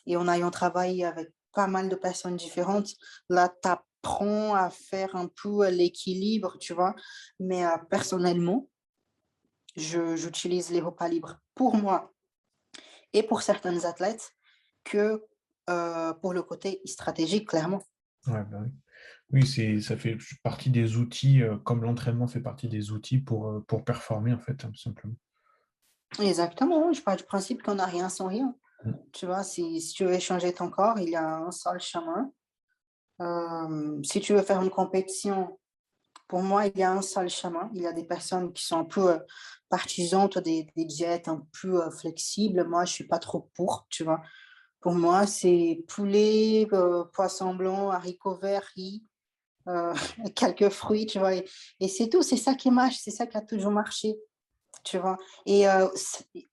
et en ayant travaillé avec pas mal de personnes différentes, là, tu apprends à faire un peu l'équilibre, tu vois. Mais personnellement, j'utilise les repas libres pour moi et pour certains athlètes que pour le côté stratégique, clairement. Ouais, bah oui. Oui, ça fait partie des outils, comme l'entraînement fait partie des outils pour performer, en fait, hein, tout simplement. Exactement, je pars du principe qu'on n'a rien sans rien. Mm. Tu vois, si tu veux échanger ton corps, il y a un seul chemin. Si tu veux faire une compétition, pour moi, il y a un seul chemin. Il y a des personnes qui sont un peu partisanes des diètes un peu flexibles. Moi, je suis pas trop pour, tu vois. Pour moi, c'est poulet, poisson blanc, haricots verts, riz, euh, quelques fruits, tu vois. Et c'est tout. C'est ça qui marche. C'est ça qui a toujours marché, tu vois. Et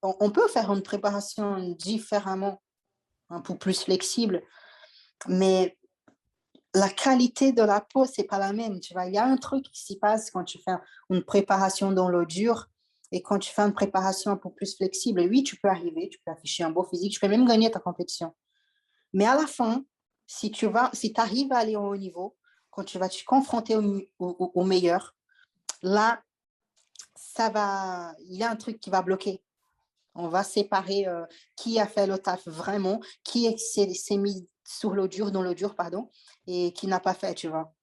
on peut faire une préparation différemment, un peu plus flexible, mais la qualité de la peau, c'est pas la même, tu vois. Il y a un truc qui s'y passe quand tu fais une préparation dans l'eau dure et quand tu fais une préparation un peu plus flexible. Et oui, tu peux arriver, tu peux afficher un beau physique, tu peux même gagner ta compétition. Mais à la fin, si tu arrives à aller au haut niveau, quand tu vas te confronter au meilleur, là, il y a un truc qui va bloquer. On va séparer qui a fait le taf vraiment, qui s'est mis sur l'eau dure, dans l'eau dure, pardon, et qui n'a pas fait, tu vois.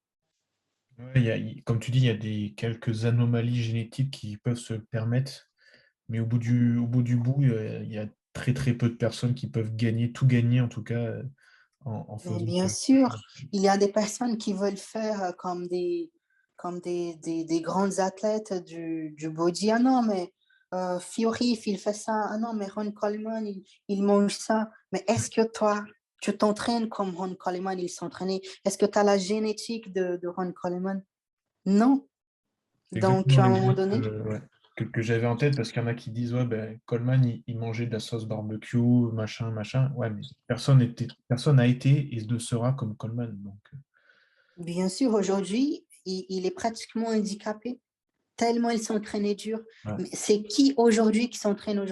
Ouais, comme tu dis, il y a quelques anomalies génétiques qui peuvent se permettre, mais au bout du bout, il y a très très peu de personnes qui peuvent tout gagner en tout cas, en Mais faisant bien ce sûr, genre de choses. il y a des personnes qui veulent faire comme des grands athlètes du body. Ah non, mais Fiorif, il fait ça. Ah non, mais Ron Coleman, il mange ça. Mais est-ce que toi, tu t'entraînes comme Ron Coleman, il s'entraînait? Est-ce que tu as la génétique de Ron Coleman? Non. C'est Donc, exactement à un moment donné, l'exemple, ouais. que j'avais en tête parce qu'il y en a qui disent ouais, ben, Coleman, il mangeait de la sauce barbecue, machin, machin. Ouais, mais personne n'a été et ne sera comme Coleman. Donc, Bien sûr, aujourd'hui, il est pratiquement handicapé, tellement il s'entraînait dur. ouais. Mais c'est qui aujourd'hui qui s'entraîne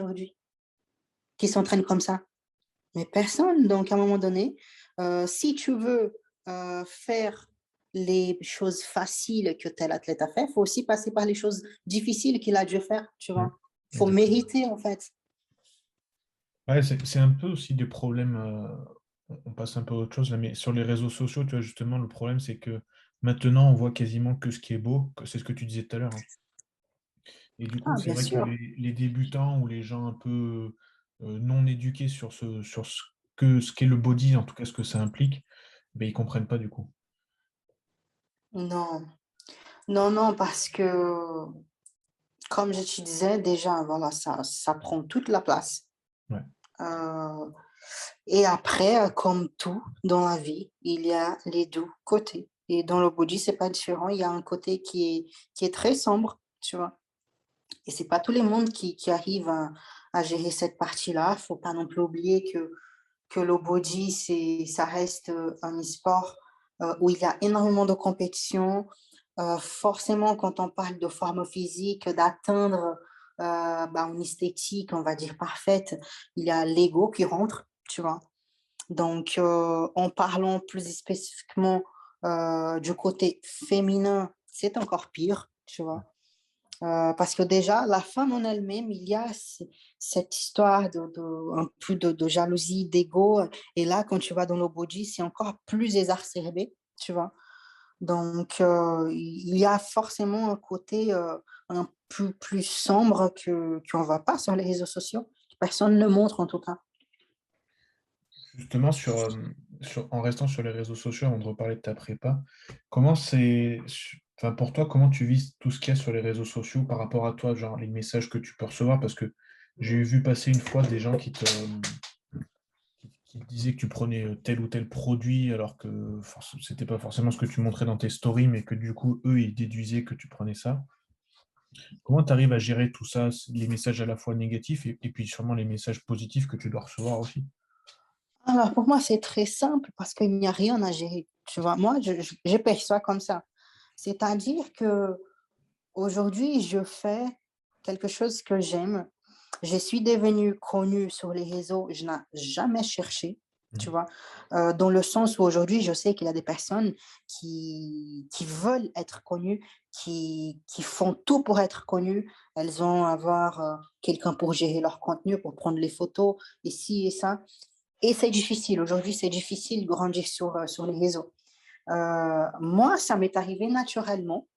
comme ça? Mais personne. Donc, à un moment donné, si tu veux faire les choses faciles que tel athlète a fait, il faut aussi passer par les choses difficiles qu'il a dû faire, tu Mm. vois. Il faut Exactement. mériter, en fait. Ouais, c'est un peu aussi des problèmes. On passe un peu à autre chose là, mais sur les réseaux sociaux, tu vois, justement, le problème, c'est que maintenant, on voit quasiment que ce qui est beau, c'est ce que tu disais tout à l'heure, hein. Et du coup, Ah, c'est bien vrai que sûr. les débutants ou les gens un peu non éduqués sur ce qu'est le body, en tout cas ce que ça implique, ben, ils comprennent pas du coup. Non, non, non, parce que, comme je te disais déjà, voilà, ça prend toute la place. Ouais. Euh, et après, comme tout dans la vie, il y a les deux côtés. Et dans le body, c'est pas différent. Il y a un côté qui est très sombre, tu vois. Et c'est pas tout le monde qui arrive à gérer cette partie-là. Faut pas non plus oublier que le body, ça reste un sport où il y a énormément de compétition. Forcément, quand on parle de forme physique, d'atteindre une esthétique, on va dire, parfaite, il y a l'ego qui rentre, tu vois. Donc, en parlant plus spécifiquement du côté féminin, c'est encore pire, tu vois. Parce que déjà, la femme en elle-même, il y a cette histoire un peu de jalousie, d'ego. Et là, quand tu vas dans le body, c'est encore plus exacerbé, tu vois. Donc, il y a forcément un côté un peu plus sombre qu'on ne voit pas sur les réseaux sociaux. Personne ne le montre en tout cas. Justement, en restant sur les réseaux sociaux, avant de reparler de ta prépa, enfin, pour toi, comment tu vis tout ce qu'il y a sur les réseaux sociaux par rapport à toi, genre les messages que tu peux recevoir? Parce que j'ai vu passer une fois des gens qui te disaient que tu prenais tel ou tel produit alors que c'était pas forcément ce que tu montrais dans tes stories, mais que du coup, eux, ils déduisaient que tu prenais ça. Comment tu arrives à gérer tout ça, les messages à la fois négatifs et puis sûrement les messages positifs que tu dois recevoir aussi? Alors, pour moi, c'est très simple parce qu'il n'y a rien à gérer. Tu vois, moi, je perçois comme ça. C'est-à-dire que aujourd'hui, je fais quelque chose que j'aime. Je suis devenue connue sur les réseaux, je n'ai jamais cherché, tu Mhm. vois? Dans le sens où aujourd'hui, je sais qu'il y a des personnes qui veulent être connues, qui font tout pour être connues. Elles vont avoir, quelqu'un pour gérer leur contenu, pour prendre les photos et ci et ça et c'est difficile. Aujourd'hui, c'est difficile de grandir sur les réseaux. Moi, ça m'est arrivé naturellement.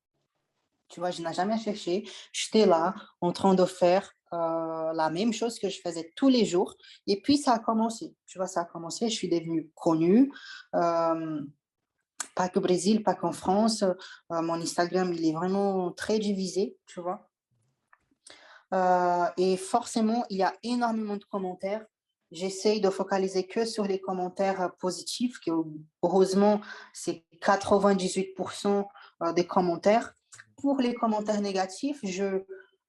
Tu vois, je n'ai jamais cherché. J'étais là en train de faire la même chose que je faisais tous les jours. Et puis, ça a commencé. Tu vois, ça a commencé. Je suis devenue connue. Euh, pas qu'au Brésil, pas qu'en France. Mon Instagram, il est vraiment très divisé, tu vois. Et forcément, il y a énormément de commentaires. J'essaye de focaliser que sur les commentaires positifs, que heureusement, c'est 98% des commentaires. Pour les commentaires négatifs,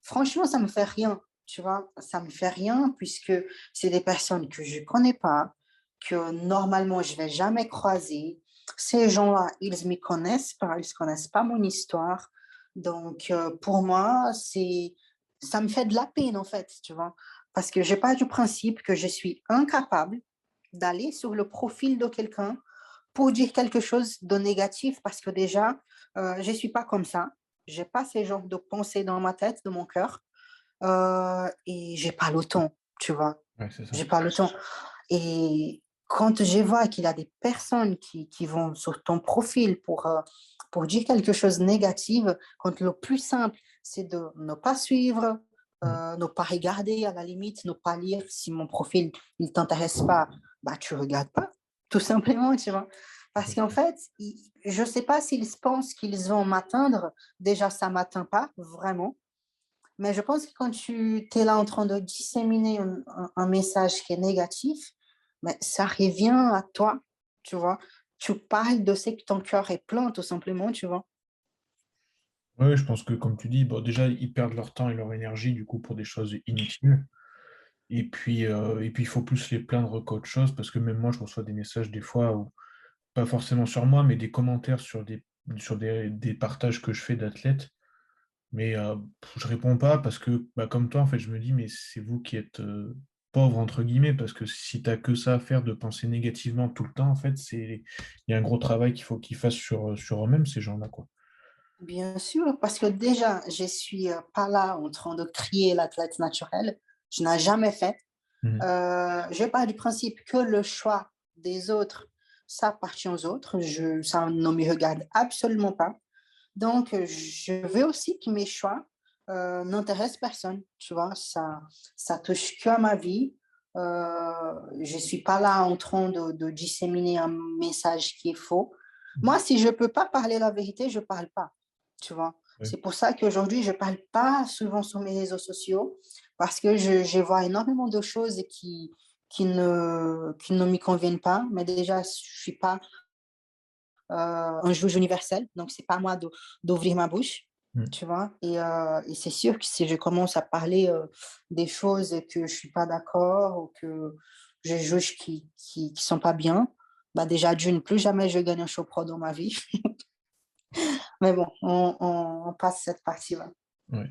franchement, ça me fait rien, tu vois, ça me fait rien puisque c'est des personnes que je connais pas, que normalement je vais jamais croiser. Ces gens-là, ils me connaissent pas, ils connaissent pas mon histoire. Donc, pour moi, ça me fait de la peine, en fait, tu vois. Parce que j'ai pas du principe que je suis incapable d'aller sur le profil de quelqu'un pour dire quelque chose de négatif parce que déjà, je suis pas comme ça. J'ai pas ces genres de pensées dans ma tête, dans mon cœur. Et j'ai pas le temps, tu vois. Ouais, c'est ça. J'ai pas le temps. Et quand je vois qu'il y a des personnes qui vont sur ton profil pour dire quelque chose de négatif, quand le plus simple, c'est de ne pas suivre, Mm. ne pas regarder à la limite, ne pas lire. Si mon profil ne t'intéresse pas, bah, tu ne regardes pas, tout simplement, tu vois. Parce qu'en fait, je ne sais pas s'ils pensent qu'ils vont m'atteindre. Déjà, ça ne m'atteint pas, vraiment. Mais je pense que quand tu es là en train de disséminer un message qui est négatif, mais ça revient à toi, tu vois. Tu parles de ce que ton cœur est plein, tout simplement, tu vois. Oui, je pense que comme tu dis, bon, déjà, ils perdent leur temps et leur énergie du coup pour des choses inutiles. Et puis il faut plus les plaindre qu'autre chose, parce que même moi, je reçois des messages des fois, pas forcément sur moi, mais des commentaires sur des partages que je fais d'athlètes. Mais je réponds pas parce que, bah, comme toi, en fait, je me dis, mais c'est vous qui êtes pauvres, entre guillemets, parce que si tu n'as que ça à faire de penser négativement tout le temps, en fait, il y a un gros travail qu'il faut qu'ils fassent sur eux-mêmes, ces gens-là, quoi. Bien sûr, parce que déjà, je suis pas là en train de crier l'athlète naturel. Je n'ai jamais fait. Mhm. Je pars du principe que le choix des autres, ça appartient aux autres. Ça ne me regarde absolument pas. Donc, je veux aussi que mes choix n'intéressent personne. Tu vois, ça touche que à ma vie. Je ne suis pas là en train de disséminer un message qui est faux. Moi, si je ne peux pas parler la vérité, je ne parle pas. Tu vois, Ouais. c'est pour ça qu'aujourd'hui, je ne parle pas souvent sur mes réseaux sociaux parce que je vois énormément de choses qui ne m'y conviennent pas. Mais déjà, je ne suis pas un juge universel, donc c'est pas à moi d'ouvrir ma bouche, Mhm. tu vois. Et c'est sûr que si je commence à parler des choses que je suis pas d'accord ou que je juge qui sont pas bien, bah déjà d'une, plus jamais je gagne un show pro dans ma vie. Mais bon, on passe cette partie-là. Ouais.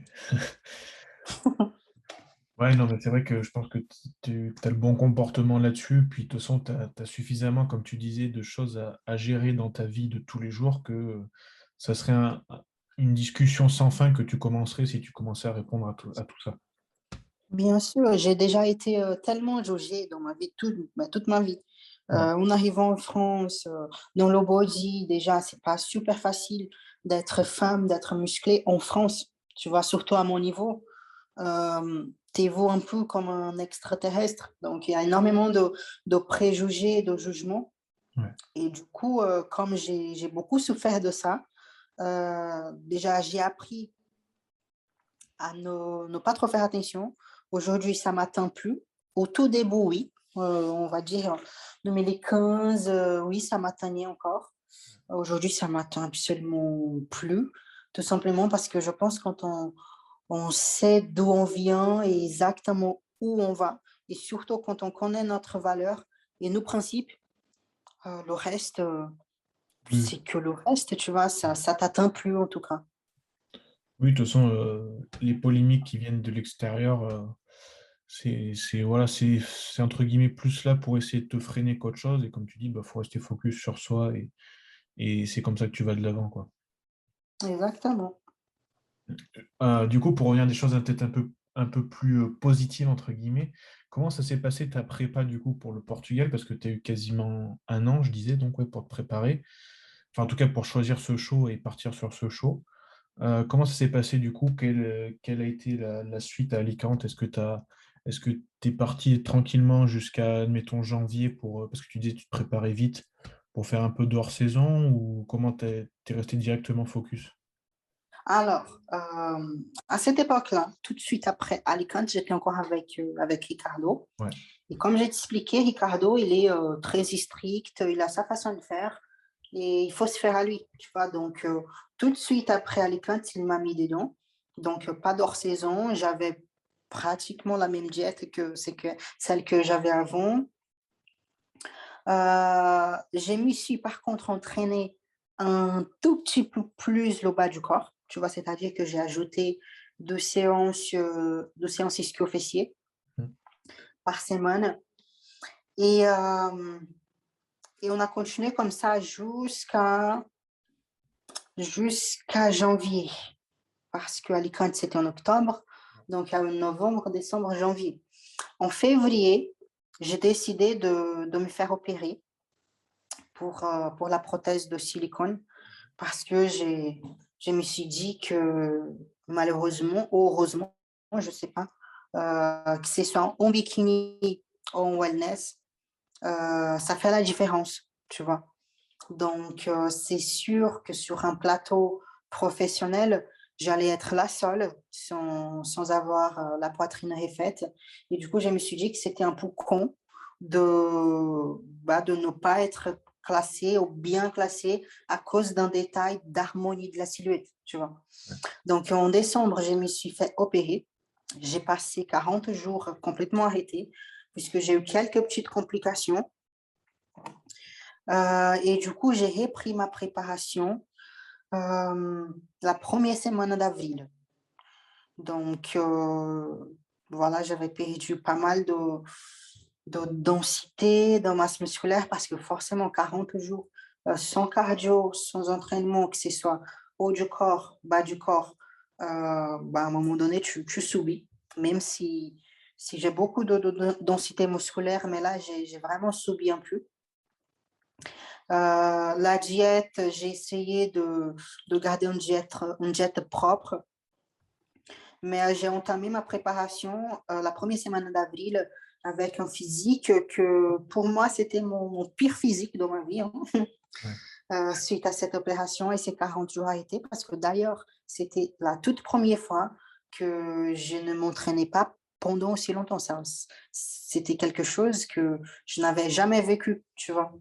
Ouais, non, mais c'est vrai que je pense que tu as le bon comportement là-dessus. Puis, de toute façon, tu as suffisamment, comme tu disais, de choses à gérer dans ta vie de tous les jours que ça serait une discussion sans fin que tu commencerais si tu commençais à répondre à tout ça. Bien sûr, j'ai déjà été tellement jaugée dans ma vie, toute ma vie. Ouais. En arrivant en France, dans le body, déjà, c'est pas super facile d'être femme, d'être musclée en France, tu vois, surtout à mon niveau. Tu vu un peu comme un extraterrestre. Donc, il y a énormément de préjugés, de jugements. Ouais. Et du coup, comme j'ai beaucoup souffert de ça, déjà, j'ai appris à ne pas trop faire attention. Aujourd'hui, ça m'atteint plus. Au tout début, oui. On va dire 2015, oui, ça m'atteignait encore. Aujourd'hui, ça m'atteint absolument plus. Tout simplement parce que je pense quand on sait d'où on vient et exactement où on va, et surtout quand on connaît notre valeur et nos principes, le reste, Oui. c'est que le reste, tu vois, ça t'atteint plus en tout cas. Oui, de toute façon, les polémiques qui viennent de l'extérieur, voilà, c'est entre guillemets plus là pour essayer de te freiner qu'autre chose. Et comme tu dis, bah, faut rester focus sur soi et c'est comme ça que tu vas de l'avant, quoi. Exactement. Du coup, pour revenir à des choses peut-être un peu plus positives, entre guillemets, comment ça s'est passé ta prépa du coup pour le Portugal? Parce que tu as eu quasiment un an, je disais, donc ouais, pour te préparer. Enfin, en tout cas, pour choisir ce show et partir sur ce show. Comment ça s'est passé du coup? Quelle a été la suite à Alicante? Est-ce que tu es parti tranquillement jusqu'à, admettons, janvier parce que tu disais que tu te préparais vite pour faire un peu de hors-saison ou comment t'es resté directement focus? Alors, à cette époque-là, tout de suite après Alicante, j'étais encore avec Ricardo. Ouais. Et comme j'ai expliqué, Ricardo, il est très strict, il a sa façon de faire et il faut se faire à lui, tu vois. Donc, tout de suite après Alicante, il m'a mis dedans. Donc, pas d'hors-saison. J'avais pratiquement la même diète que celle que j'avais avant. Je me suis par contre entraînée un tout petit peu plus le bas du corps, tu vois, c'est-à-dire que j'ai ajouté 2 séances ischio-fessiers Mm. par semaine. Et, euh, et on a continué comme ça jusqu'à janvier, parce que Alicante, c'était en octobre, donc il y a eu novembre, décembre, janvier. En février, j'ai décidé de me faire opérer pour la prothèse de silicone parce que je me suis dit que malheureusement, ou heureusement, je ne sais pas, que ce soit en bikini ou en wellness, ça fait la différence, tu vois. Donc, c'est sûr que sur un plateau professionnel, j'allais être la seule sans avoir la poitrine refaite. Et du coup, je me suis dit que c'était un peu con de ne pas être classé ou bien classé à cause d'un détail d'harmonie de la silhouette, tu vois. Ouais. Donc, en décembre, je me suis fait opérer. J'ai passé 40 jours complètement arrêtée puisque j'ai eu quelques petites complications. Et du coup, j'ai repris ma préparation la première semaine d'avril. Donc, voilà, j'avais perdu pas mal de densité, de masse musculaire parce que forcément 40 jours sans cardio, sans entraînement, que ce soit haut du corps, bas du corps, bah, à un moment donné, tu subis, même si j'ai beaucoup de densité musculaire, mais là, j'ai vraiment subi un peu. La diète, j'ai essayé de garder une diète propre, mais j'ai entamé ma préparation la première semaine d'avril avec un physique que pour moi, c'était mon pire physique de ma vie, hein, Ouais. suite à cette opération et ces 40 jours à été, parce que d'ailleurs, c'était la toute première fois que je ne m'entraînais pas pendant aussi longtemps. C'était quelque chose que je n'avais jamais vécu, tu vois.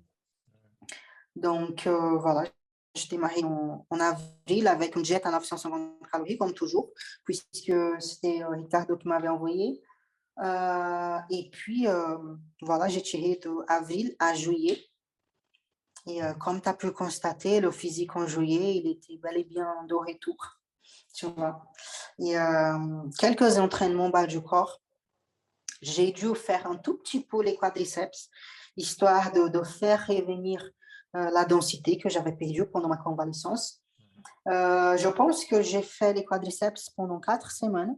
Donc, voilà, j'ai démarré en avril avec une diète à 950 calories, comme toujours, puisque c'était Ricardo qui m'avait envoyé. Et puis, voilà, j'ai tiré de avril à juillet. Et comme tu as pu constater, le physique en juillet, il était bel et bien de retour, tu vois. Et quelques entraînements bas du corps. J'ai dû faire un tout petit peu les quadriceps, histoire de faire revenir la densité que j'avais perdue pendant ma convalescence. Je pense que j'ai fait les quadriceps pendant 4 semaines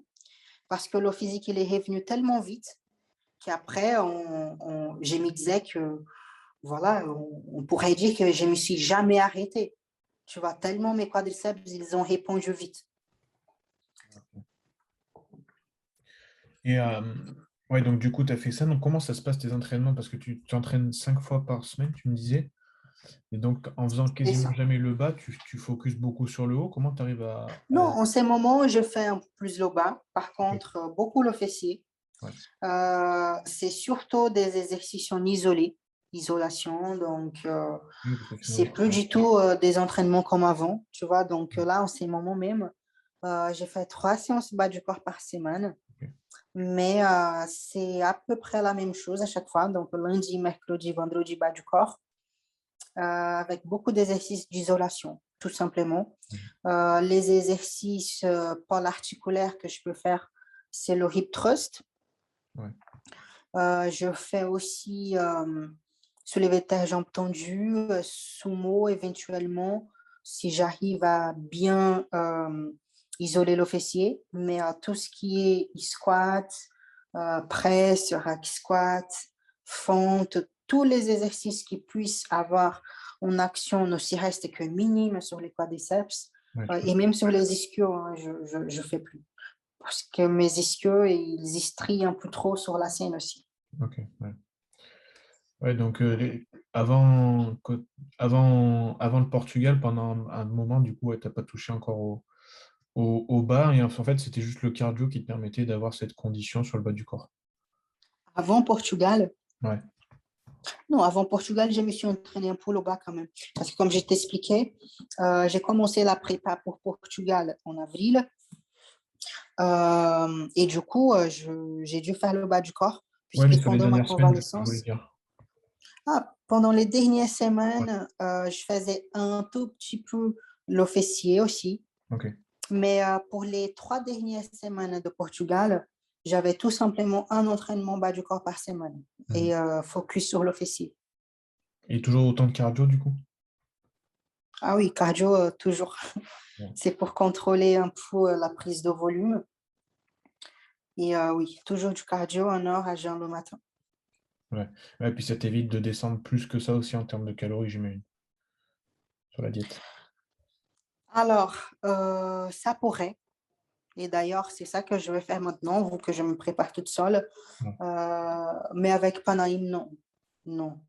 parce que le physique il est revenu tellement vite qu'après, je me disais que, voilà, on pourrait dire que je ne me suis jamais arrêtée. Tu vois, tellement mes quadriceps, ils ont répondu vite. Et ouais, donc du coup, tu as fait ça. Donc, comment ça se passe tes entraînements? Parce que tu t'entraînes 5 fois par semaine, tu me disais. Et donc, en faisant C'est quasiment ça. jamais le bas, tu focuses beaucoup sur le haut. Comment tu arrives Non, en ces moments, je fais un peu plus le bas. Par Ok. contre, beaucoup le fessier. Ouais. C'est surtout des exercices en isolation. Donc, Oui, parce que sinon, c'est oui. plus du tout des entraînements comme avant, tu vois. Donc là, en ces moments même, j'ai fait 3 séances bas du corps par semaine. Ok. Mais c'est à peu près la même chose à chaque fois. Donc, lundi, mercredi, vendredi, bas du corps, avec beaucoup d'exercices d'isolation, tout simplement. Mhm. Les exercices polarticulaires que je peux faire, c'est le hip thrust. Ouais. Je fais aussi soulever de terre, jambes tendues, sumo éventuellement, si j'arrive à bien isoler le fessier. Mais tout ce qui est squat, presse, rack squat, fente, tous les exercices qui puissent avoir une action ne s'y reste que minime sur les quadriceps Ouais, et même sur les ischios, hein, je fais plus. Parce que mes ischios, ils strient un peu trop sur la scène aussi. ok. Ouais. Ouais, donc avant le Portugal, pendant un moment, du coup, ouais, tu n'as pas touché encore au bas. Et en fait, c'était juste le cardio qui te permettait d'avoir cette condition sur le bas du corps. Avant Portugal, Ouais. non, avant Portugal, je me suis entraînée un peu le bas quand même. Parce que comme je t'expliquais, j'ai commencé la prépa pour Portugal en avril. Et du coup, j'ai dû faire le bas du corps, Ouais, mais puisque sur les pendant ma dernières semaines, je voulais convalescence, dire. pendant les dernières Ouais. semaines, je faisais un tout petit peu le fessier aussi. Ok. Mais pour les 3 dernières semaines de Portugal, j'avais tout simplement un entraînement bas du corps par semaine Mhm. et focus sur le fessier. Et toujours autant de cardio, du coup? Ah oui, cardio, toujours. Ouais. C'est pour contrôler un peu la prise de volume. Et oui, toujours du cardio 1 heure à jeun le matin. Ouais. Ouais, puis ça t'évite de descendre plus que ça aussi en termes de calories, j'imagine, sur la diète. Alors, ça pourrait. Et d'ailleurs, c'est ça que je vais faire maintenant, vu que je me prépare toute seule. Ouais. Mais avec Panaïm, non. Non.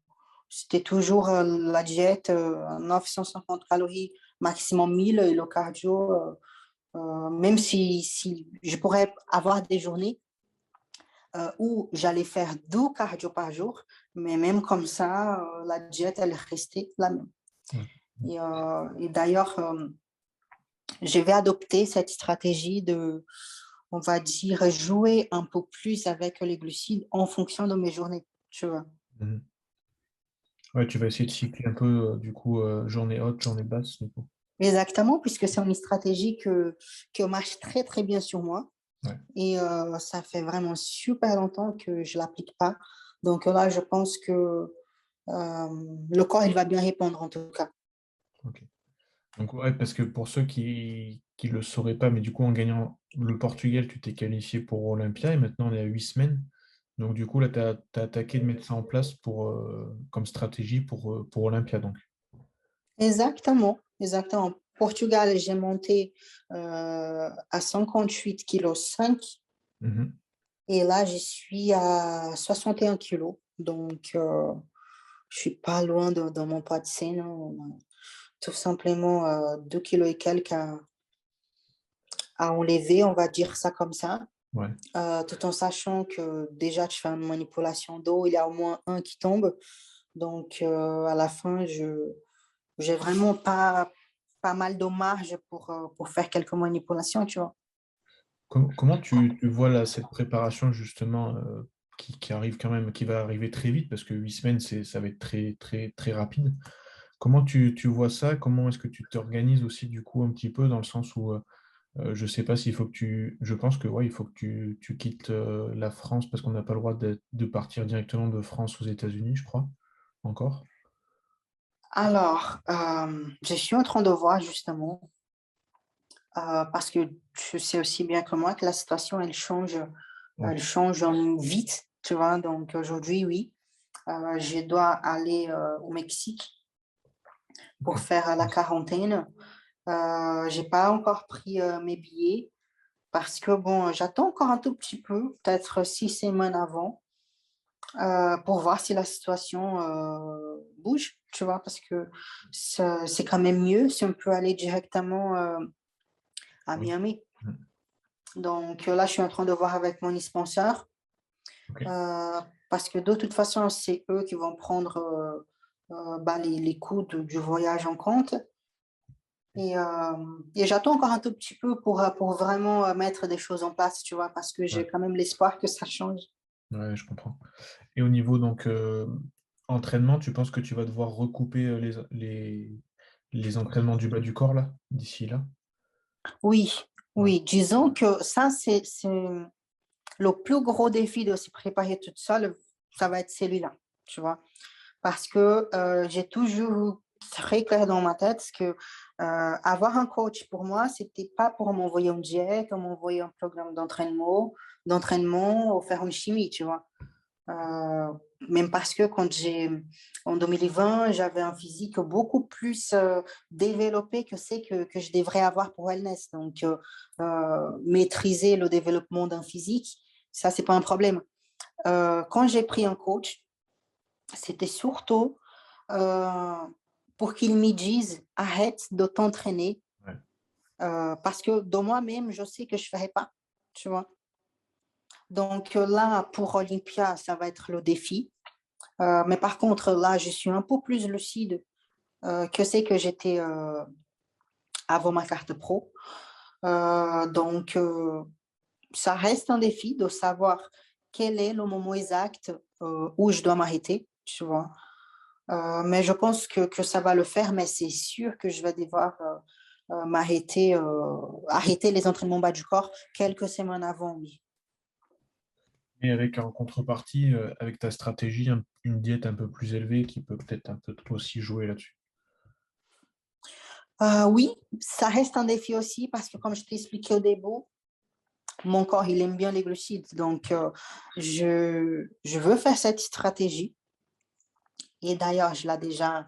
C'était toujours la diète, 950 calories, maximum 1000 et le cardio, même si je pourrais avoir des journées où j'allais faire 2 cardio par jour, mais même comme ça, la diète, elle restait la même. Ouais. Et d'ailleurs, je vais adopter cette stratégie de, on va dire, jouer un peu plus avec les glucides en fonction de mes journées, tu vois? Mmh. Ouais, tu vas essayer de cycler un peu, du coup, journée haute, journée basse, du coup. Exactement, puisque c'est une stratégie que marche très, très bien sur moi Ouais, et ça fait vraiment super longtemps que je l'applique pas. Donc là, je pense que, le corps, il va bien répondre en tout cas. OK. Donc ouais, parce que pour ceux qui le sauraient pas, mais du coup, en gagnant le Portugal, tu t'es qualifié pour Olympia et maintenant on est à 8 semaines. Donc du coup, là, tu as attaqué de mettre ça en place pour, comme stratégie pour Olympia, donc. Exactement, exactement. Portugal, j'ai monté, à 58,5 kg Mmh. et là, je suis à 61 kilos. Donc je suis pas loin de mon poids de scène, hein. Tout simplement, 2 kilos et quelques à enlever, on va dire ça comme ça, Ouais. tout en sachant que déjà tu fais une manipulation d'eau, il y a au moins un qui tombe. Donc à la fin, je j'ai vraiment pas mal de marge pour faire quelques manipulations, tu vois? Comment tu vois là, cette préparation justement, qui arrive quand même, qui va arriver très vite parce que 8 semaines, ça va être très, très, très rapide. Comment tu vois ça? Comment est-ce que tu t'organises aussi du coup un petit peu dans le sens où, je sais pas s'il faut que je pense que ouais, il faut que tu quittes, la France parce qu'on n'a pas le droit de partir directement de France aux États-Unis, je crois, encore? Alors, je suis en train de voir justement, parce que tu sais aussi bien que moi que la situation Ouais, elle change, vite, tu vois? Donc aujourd'hui, oui, je dois aller, au Mexique OK. pour faire, la quarantaine. J'ai pas encore pris, mes billets parce que bon, j'attends encore un tout petit peu, peut-être 6 semaines avant, pour voir si la situation, bouge, tu vois? Parce que c'est quand même mieux si on peut aller directement, à Oui. Miami. Mmh. Donc là, je suis en train de voir avec mon sponsor, OK. parce que de toute façon, c'est eux qui vont prendre, bah, les coûts du voyage en compte. Et j'attends encore un tout petit peu pour vraiment, mettre des choses en place, tu vois? Parce que Ouais, j'ai quand même l'espoir que ça change. ouais, je comprends. Et au niveau donc, entraînement, tu penses que tu vas devoir recouper, les entraînements du bas du corps là, d'ici là? Oui, Ouais, oui, disons que ça, c'est le plus gros défi de se préparer toute seule, ça va être celui-là, tu vois? Parce que, j'ai toujours eu très clair dans ma tête que, avoir un coach pour moi, c'était pas pour m'envoyer une diète ou m'envoyer un programme d'entraînement ou faire une chimie, tu vois? Heu, Même parce que en 2020, j'avais un physique beaucoup plus, développé que que je devrais avoir pour wellness. Donc maîtriser le développement d'un physique, ça, c'est pas un problème. Quand j'ai pris un coach, c'était surtout, heu, pour qu'il me dise: «Arrête de t'entraîner», ouais. parce que de moi-même, je sais que je ferais pas, tu vois? Donc là, pour Olympia, ça va être le défi. Mais par contre, là, je suis un peu plus lucide, que c'est que j'étais, avant ma carte pro. Donc ça reste un défi de savoir quel est le moment exact, où je dois m'arrêter, tu vois? Mais je pense que ça va le faire, mais c'est sûr que je vais devoir, m'arrêter, arrêter les entraînements bas du corps quelques semaines avant, oui. Et avec en contrepartie, avec ta stratégie, une diète un peu plus élevée qui peut peut-être un peu aussi jouer là-dessus. Oui, ça reste un défi aussi parce que comme je t'ai expliqué au début, mon corps, il aime bien les glucides. Donc je veux faire cette stratégie et d'ailleurs, je l'ai déjà,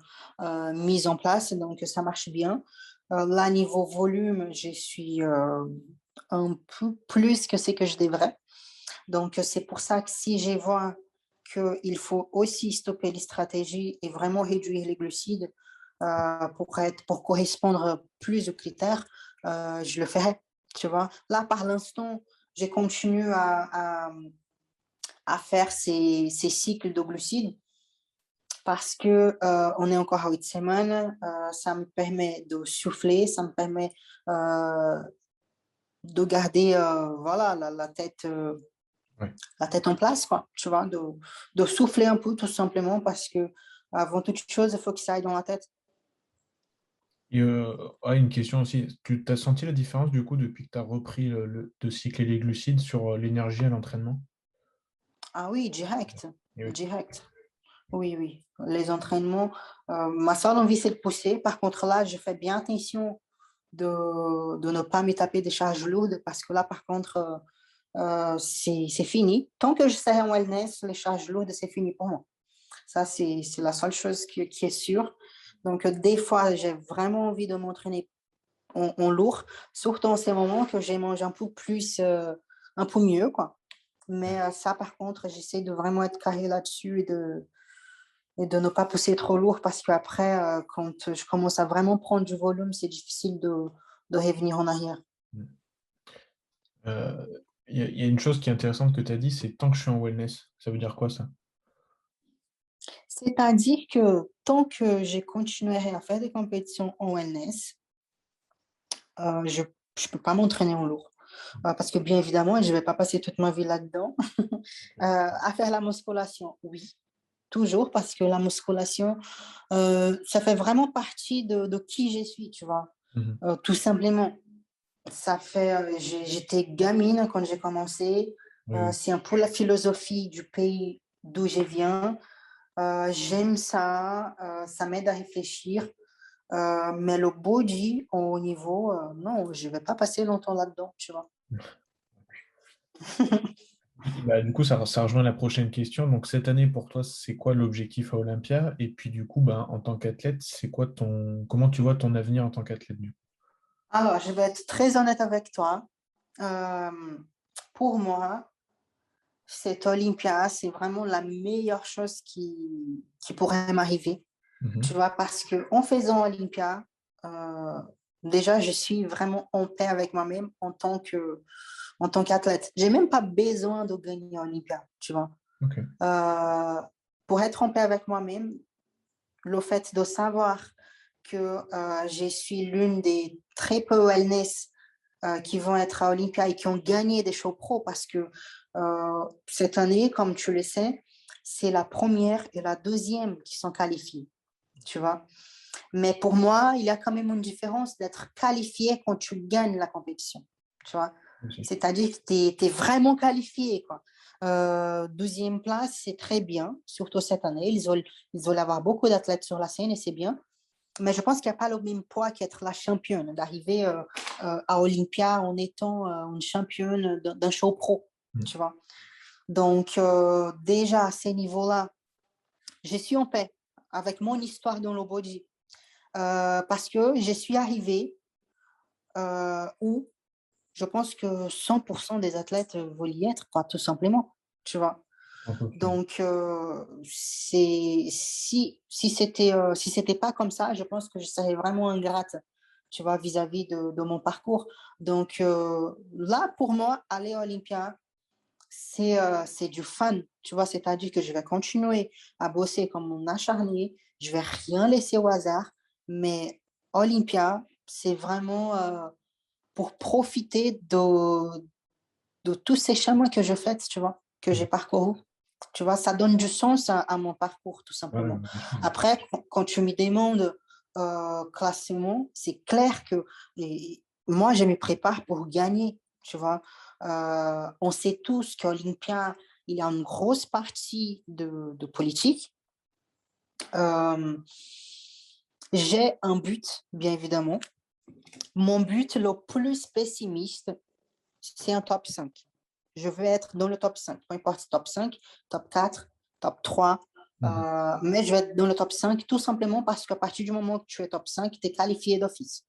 mise en place, donc ça marche bien. Là, niveau volume, je suis, un peu plus que ce que je devrais. Donc c'est pour ça que si je vois qu'il faut aussi stopper les stratégies et vraiment réduire les glucides, pour correspondre plus aux critères, je le ferai, tu vois? Là, par l'instant, je continue à faire ces cycles de glucides parce que on est encore à 8 semaines. Ça me permet de souffler, ça me permet de garder voilà, Ouais. la tête en place, quoi, tu vois, de souffler un peu tout simplement parce que avant toute chose, il faut que ça aille dans la tête. Et une question aussi, tu as senti la différence du coup depuis que tu as repris de cycler les glucides sur l'énergie à l'entraînement? Ah oui, direct, Et oui. direct. Oui, oui. Les entraînements, ma seule envie, c'est de pousser. Par contre, là, je fais bien attention de ne pas me taper des charges lourdes parce que là, par contre, c'est fini. Tant que je serai en wellness, les charges lourdes, c'est fini pour moi. Ça, c'est la seule chose qui est sûre. Donc, des fois, j'ai vraiment envie de m'entraîner en lourd, surtout en ces moments que j'ai mangé un peu plus, un peu mieux, quoi. Mais ça, par contre, j'essaie de vraiment être carré là-dessus et de ne pas pousser trop lourd parce qu'après, quand je commence à vraiment prendre du volume, c'est difficile de revenir en arrière. Mm. Il y a une chose qui est intéressante que tu as dit, c'est tant que je suis en wellness. Ça veut dire quoi ça? C'est-à-dire que tant que je continuerai à faire des compétitions en wellness, je ne peux pas m'entraîner en lourd. Parce que bien évidemment, je ne vais pas passer toute ma vie là-dedans. À faire la musculation, oui, toujours, parce que la musculation, ça fait vraiment partie de qui je suis, tu vois. Mhm. Tout simplement. Ça fait, j'étais gamine quand j'ai commencé. Oui, oui. C'est un peu la philosophie du pays d'où je viens. J'aime ça, ça m'aide à réfléchir. Mais le body, au niveau, non, je ne vais pas passer longtemps là-dedans, tu vois. Bah, du coup, ça rejoint la prochaine question. Donc, cette année, pour toi, c'est quoi l'objectif à Olympia? Et puis, du coup, bah, en tant qu'athlète, comment tu vois ton avenir en tant qu'athlète, du coup? Alors, je vais être très honnête avec toi. Euh, pour moi, cette Olympia, c'est vraiment la meilleure chose qui pourrait m'arriver. Tu Mhm. vois, parce que en faisant Olympia, euh, déjà, je suis vraiment en paix avec moi-même en tant qu'athlète. J'ai même pas besoin de gagner Olympia, tu vois. Ok. Euh, pour être en paix avec moi-même, le fait de savoir que je suis l'une des très peu wellness qui vont être à Olympia et qui ont gagné des shows pro parce que cette année, comme tu le sais, c'est la première et la deuxième qui sont qualifiées, tu vois. Mais pour moi, il y a quand même une différence d'être qualifié quand tu gagnes la compétition, tu vois. Aussi. C'est-à-dire que tu es vraiment qualifié, quoi. 12e place, c'est très bien, surtout cette année. Ils veulent avoir beaucoup d'athlètes sur la scène et c'est bien. Mais je pense qu'il n'y a pas le même poids qu'être la championne, d'arriver à Olympia en étant une championne d'un show pro, Mm. tu vois. Donc, déjà à ces niveaux-là, je suis en paix avec mon histoire dans le body. Parce que je suis arrivée où je pense que 100% des athlètes veulent y être, quoi, tout simplement, tu vois. Je pense aussi. Donc, si c'était pas comme ça, je pense que je serais vraiment ingrate, tu vois, vis-à-vis de mon parcours. Donc, là, pour moi, aller à Olympia, c'est du fun, tu vois, c'est-à-dire que je vais continuer à bosser comme mon acharné, je vais rien laisser au hasard, mais Olympia, c'est vraiment pour profiter de tous ces chemins que je fais, tu vois, que j'ai Mm. parcourus. Tu vois, ça donne du sens à mon parcours, tout Ouais, simplement. bien sûr. Après, quand tu me demandes classement, c'est clair que moi, je me prépare pour gagner, tu vois. On sait tous qu'Olympia, il y a une grosse partie de politique. Euh, j'ai un but, bien évidemment. Mon but le plus pessimiste, c'est un top 5. Je veux être dans le top 5. Peu importe top 5, top 4, top 3. Mhm. Mais je vais être dans le top 5 tout simplement parce qu'à partir du moment que tu es top 5, tu es qualifié d'office.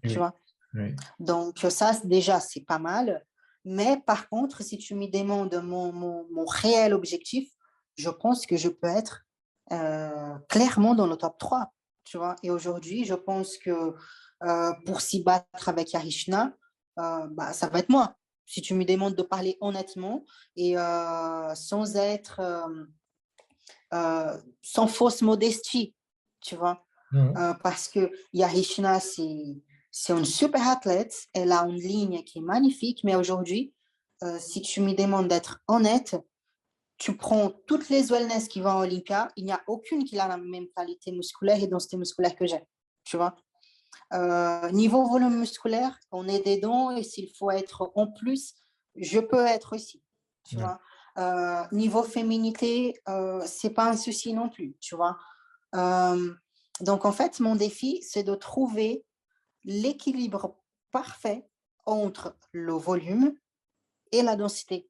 Et Tu oui. vois? Oui. Donc ça, déjà, c'est pas mal. Mais par contre, si tu me demandes mon réel objectif, je pense que je peux être clairement dans le top 3. Tu vois? Et aujourd'hui, je pense que pour s'y battre avec Yarishna, bah, ça va être moi. si tu me demandes de parler honnêtement et sans être, sans fausse modestie, tu vois. Ouais. Parce que Yarishna, c'est une super athlète, elle a une ligne qui est magnifique, mais aujourd'hui, si tu me demandes d'être honnête, tu prends toutes les wellness qui vont à Olympia, il n'y a aucune qui a la même qualité musculaire et densité musculaire que j'ai, tu vois. Niveau volume musculaire, on est dedans et s'il faut être en plus, je peux être aussi, tu Ouais. vois. Niveau féminité, c'est pas un souci non plus, tu vois. Euh, donc en fait, mon défi, c'est de trouver l'équilibre parfait entre le volume et la densité,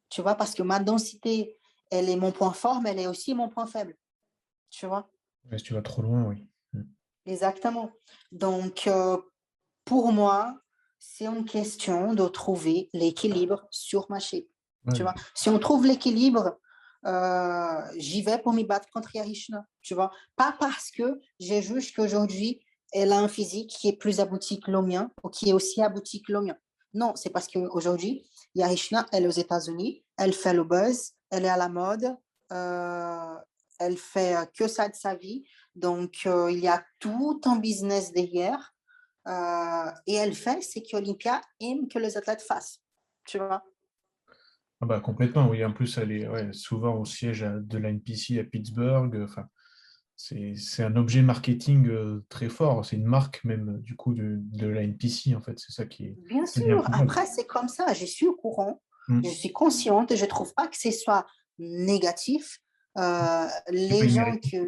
tu vois, parce que ma densité, elle est mon point fort, mais elle est aussi mon point faible, tu vois. Ouais, si tu vas trop loin, oui. Exactement. Donc, pour moi, c'est une question de trouver l'équilibre sur ma shape. Tu Ouais. vois? Si on trouve l'équilibre, j'y vais pour m'y battre contre Yarishna, tu vois? Pas parce que je juge qu'aujourd'hui, elle a un physique qui est plus abouti que le mien ou qui est aussi abouti que le mien. Non, c'est parce qu'aujourd'hui, Yarishna, elle est aux États-Unis, elle fait le buzz, elle est à la mode, euh, elle fait que ça de sa vie. Donc, il y a tout un business derrière. Et elle fait, c'est qu'Olympia aime que les athlètes fassent. Tu vois? Ah bah complètement, oui. En plus, elle est ouais, souvent au siège de la NPC à Pittsburgh. Enfin, c'est un objet marketing très fort. C'est une marque même du coup de la NPC en fait. C'est ça Bien qui est bien sûr. pour elle. Après, c'est comme ça. Je suis au courant. Je Mm. suis consciente et je trouve pas que ce soit négatif. C'est pas Les gens immérité. qui,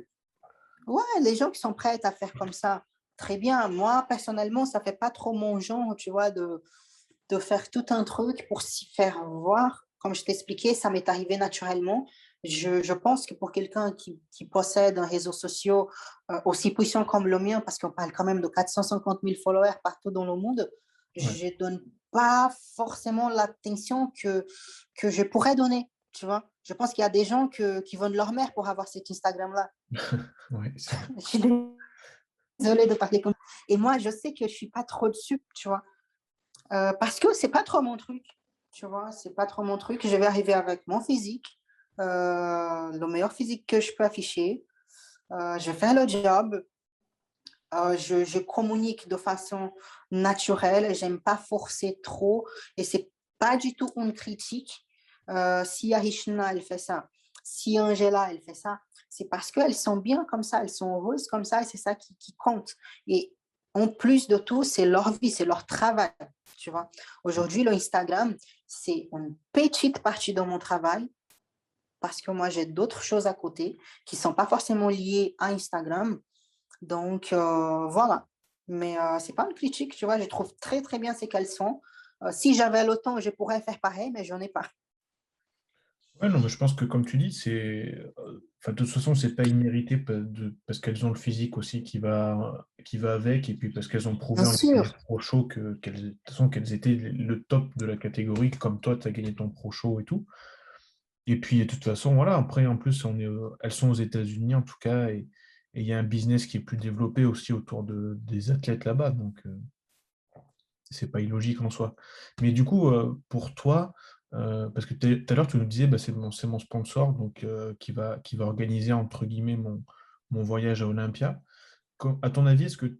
ouais, les gens qui sont prêts à faire comme ça, très bien. Moi, personnellement, ça fait pas trop mon genre, tu vois, de faire tout un truc pour s'y faire voir. Comme je t'expliquais, ça m'est arrivé naturellement. Je pense que pour quelqu'un qui possède un réseau social aussi puissant comme le mien, parce qu'on parle quand même de 450 000 followers partout dans le monde, Ouais. je ne donne pas forcément l'attention que je pourrais donner. Tu vois, je pense qu'il y a des gens qui vendent leur mère pour avoir cet Instagram-là. Ouais, c'est vrai. Je suis désolée de parler comme ça. Et moi, je sais que je ne suis pas trop dessus, tu vois. Parce que c'est pas trop mon truc, tu vois, c'est pas trop mon truc. Je vais arriver avec mon physique, le meilleur physique que je peux afficher. Je fais le job, je communique de façon naturelle, j'aime pas forcer trop et c'est pas du tout une critique. Si Arishna, elle fait ça, si Angela, elle fait ça, c'est parce qu'elles sont bien comme ça, elles sont heureuses comme ça et c'est ça qui compte. Et en plus de tout, c'est leur vie, c'est leur travail, tu vois. Aujourd'hui, le Instagram, c'est une petite partie de mon travail parce que moi, j'ai d'autres choses à côté qui sont pas forcément liées à Instagram. Donc, voilà. Mais c'est pas une critique, tu vois, je trouve très, très bien ces caleçons. Si j'avais le temps, je pourrais faire pareil, mais j'en ai pas. Ouais, non, mais je pense que comme tu dis, enfin, de toute façon, c'est pas immérité parce qu'elles ont le physique aussi qui va avec, et puis parce qu'elles ont Bien prouvé en gagnant sûr, les pro show de toute façon, qu'elles étaient le top de la catégorie, comme toi, tu as gagné ton pro show et tout. Et puis, de toute façon, voilà, après, en plus, elles sont aux États-Unis en tout cas, et il y a un business qui est plus développé aussi autour des athlètes là-bas, donc c'est pas illogique en soi. Mais du coup, pour toi, parce que tout à l'heure, tu nous disais, bah, c'est mon sponsor donc, qui va organiser, entre guillemets, mon voyage à Olympia. À ton avis, est-ce que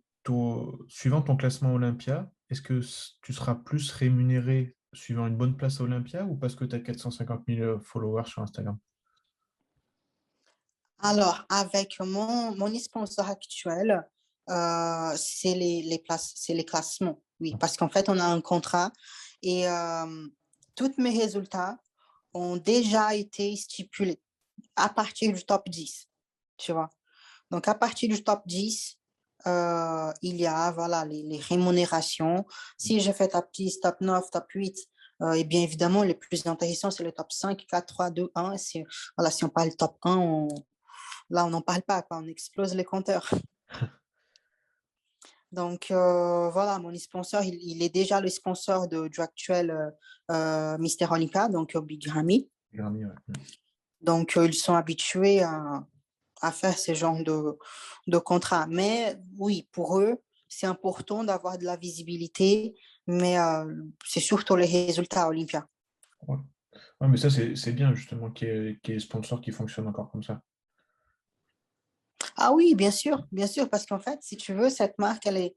suivant ton classement Olympia, est-ce que tu seras plus rémunéré suivant une bonne place à Olympia ou parce que tu as 450 000 followers sur Instagram? alors, avec mon sponsor actuel, c'est les places, c'est les classements. Oui, parce qu'en fait, on a un contrat et tous mes résultats ont déjà été stipulés à partir du top 10, tu vois. Donc, à partir du top 10, il y a voilà, les rémunérations. Si je fais top 10, top 9, top 8, et bien évidemment, le plus intéressant, c'est le top 5, 4, 3, 2, 1. Si, voilà, si on parle top 1, là, on n'en parle pas, quoi, on explose les compteurs. Donc, voilà, mon sponsor, il est déjà le sponsor du actuel Mister Olympia, donc Big Ramy. Grammy, ouais. Donc, ils sont habitués à faire ce genre de contrat. Mais oui, pour eux, c'est important d'avoir de la visibilité, mais c'est surtout les résultats à Olympia. Ouais. Ouais, mais ça, c'est bien justement qu'il y ait des sponsors qui fonctionnent encore comme ça. Ah oui, bien sûr, parce qu'en fait, si tu veux, cette marque, elle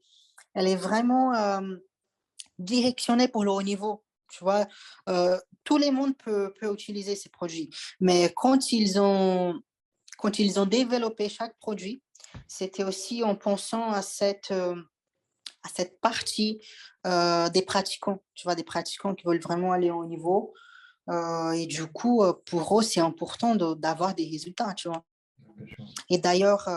est vraiment directionnée pour le haut niveau. Tu vois, tout le monde peut utiliser ces produits. Mais quand ils ont développé chaque produit, c'était aussi en pensant à cette partie des pratiquants, tu vois, des pratiquants qui veulent vraiment aller au haut niveau. Et du coup, pour eux, c'est important d'avoir des résultats, tu vois. Bien sûr. Et d'ailleurs,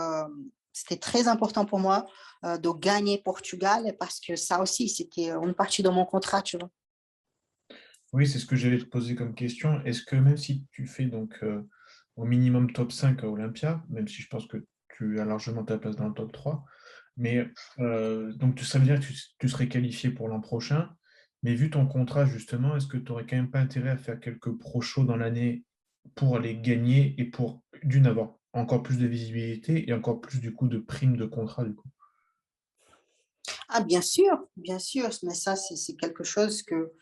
c'était très important pour moi de gagner Portugal parce que ça aussi, c'était une partie de mon contrat, tu vois. Oui, c'est ce que j'allais te poser comme question. Est-ce que même si tu fais donc au minimum top 5 à Olympia, même si je pense que tu as largement ta place dans le top 3, mais donc ça veut dire que tu serais qualifié pour l'an prochain, mais vu ton contrat justement, est-ce que tu n'aurais quand même pas intérêt à faire quelques pro shows dans l'année pour aller gagner et pour d'une avoir encore plus de visibilité et encore plus du coup de primes de contrat du coup? Ah, bien sûr, mais ça, c'est quelque chose que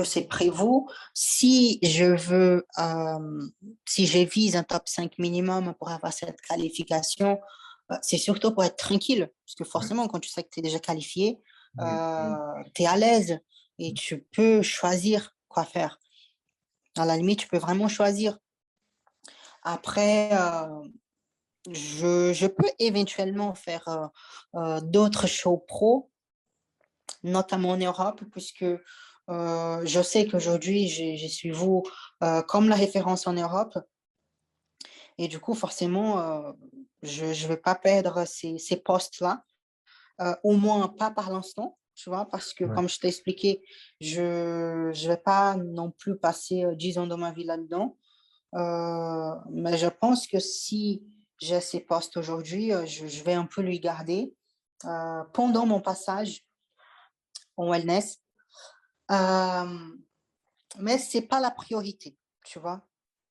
c'est prévu. Si je veux, si je vise un top 5 minimum pour avoir cette qualification, c'est surtout pour être tranquille. Parce que Ouais. forcément, quand tu sais que tu es déjà qualifié, Oui, oui. tu es à l'aise et tu peux choisir quoi faire. À la limite, tu peux vraiment choisir. Après, je peux éventuellement faire d'autres shows pro, notamment en Europe, puisque je sais qu'aujourd'hui, je suis vous comme la référence en Europe. Et du coup, forcément, je ne vais pas perdre ces postes-là, au moins pas par l'instant, tu vois, parce que Ouais. comme je t'ai expliqué, je vais pas non plus passer 10 ans de ma vie là-dedans. Mais je pense que si j'ai ces postes aujourd'hui, je vais un peu lui garder pendant mon passage en wellness. Euh, mais c'est pas la priorité, tu vois.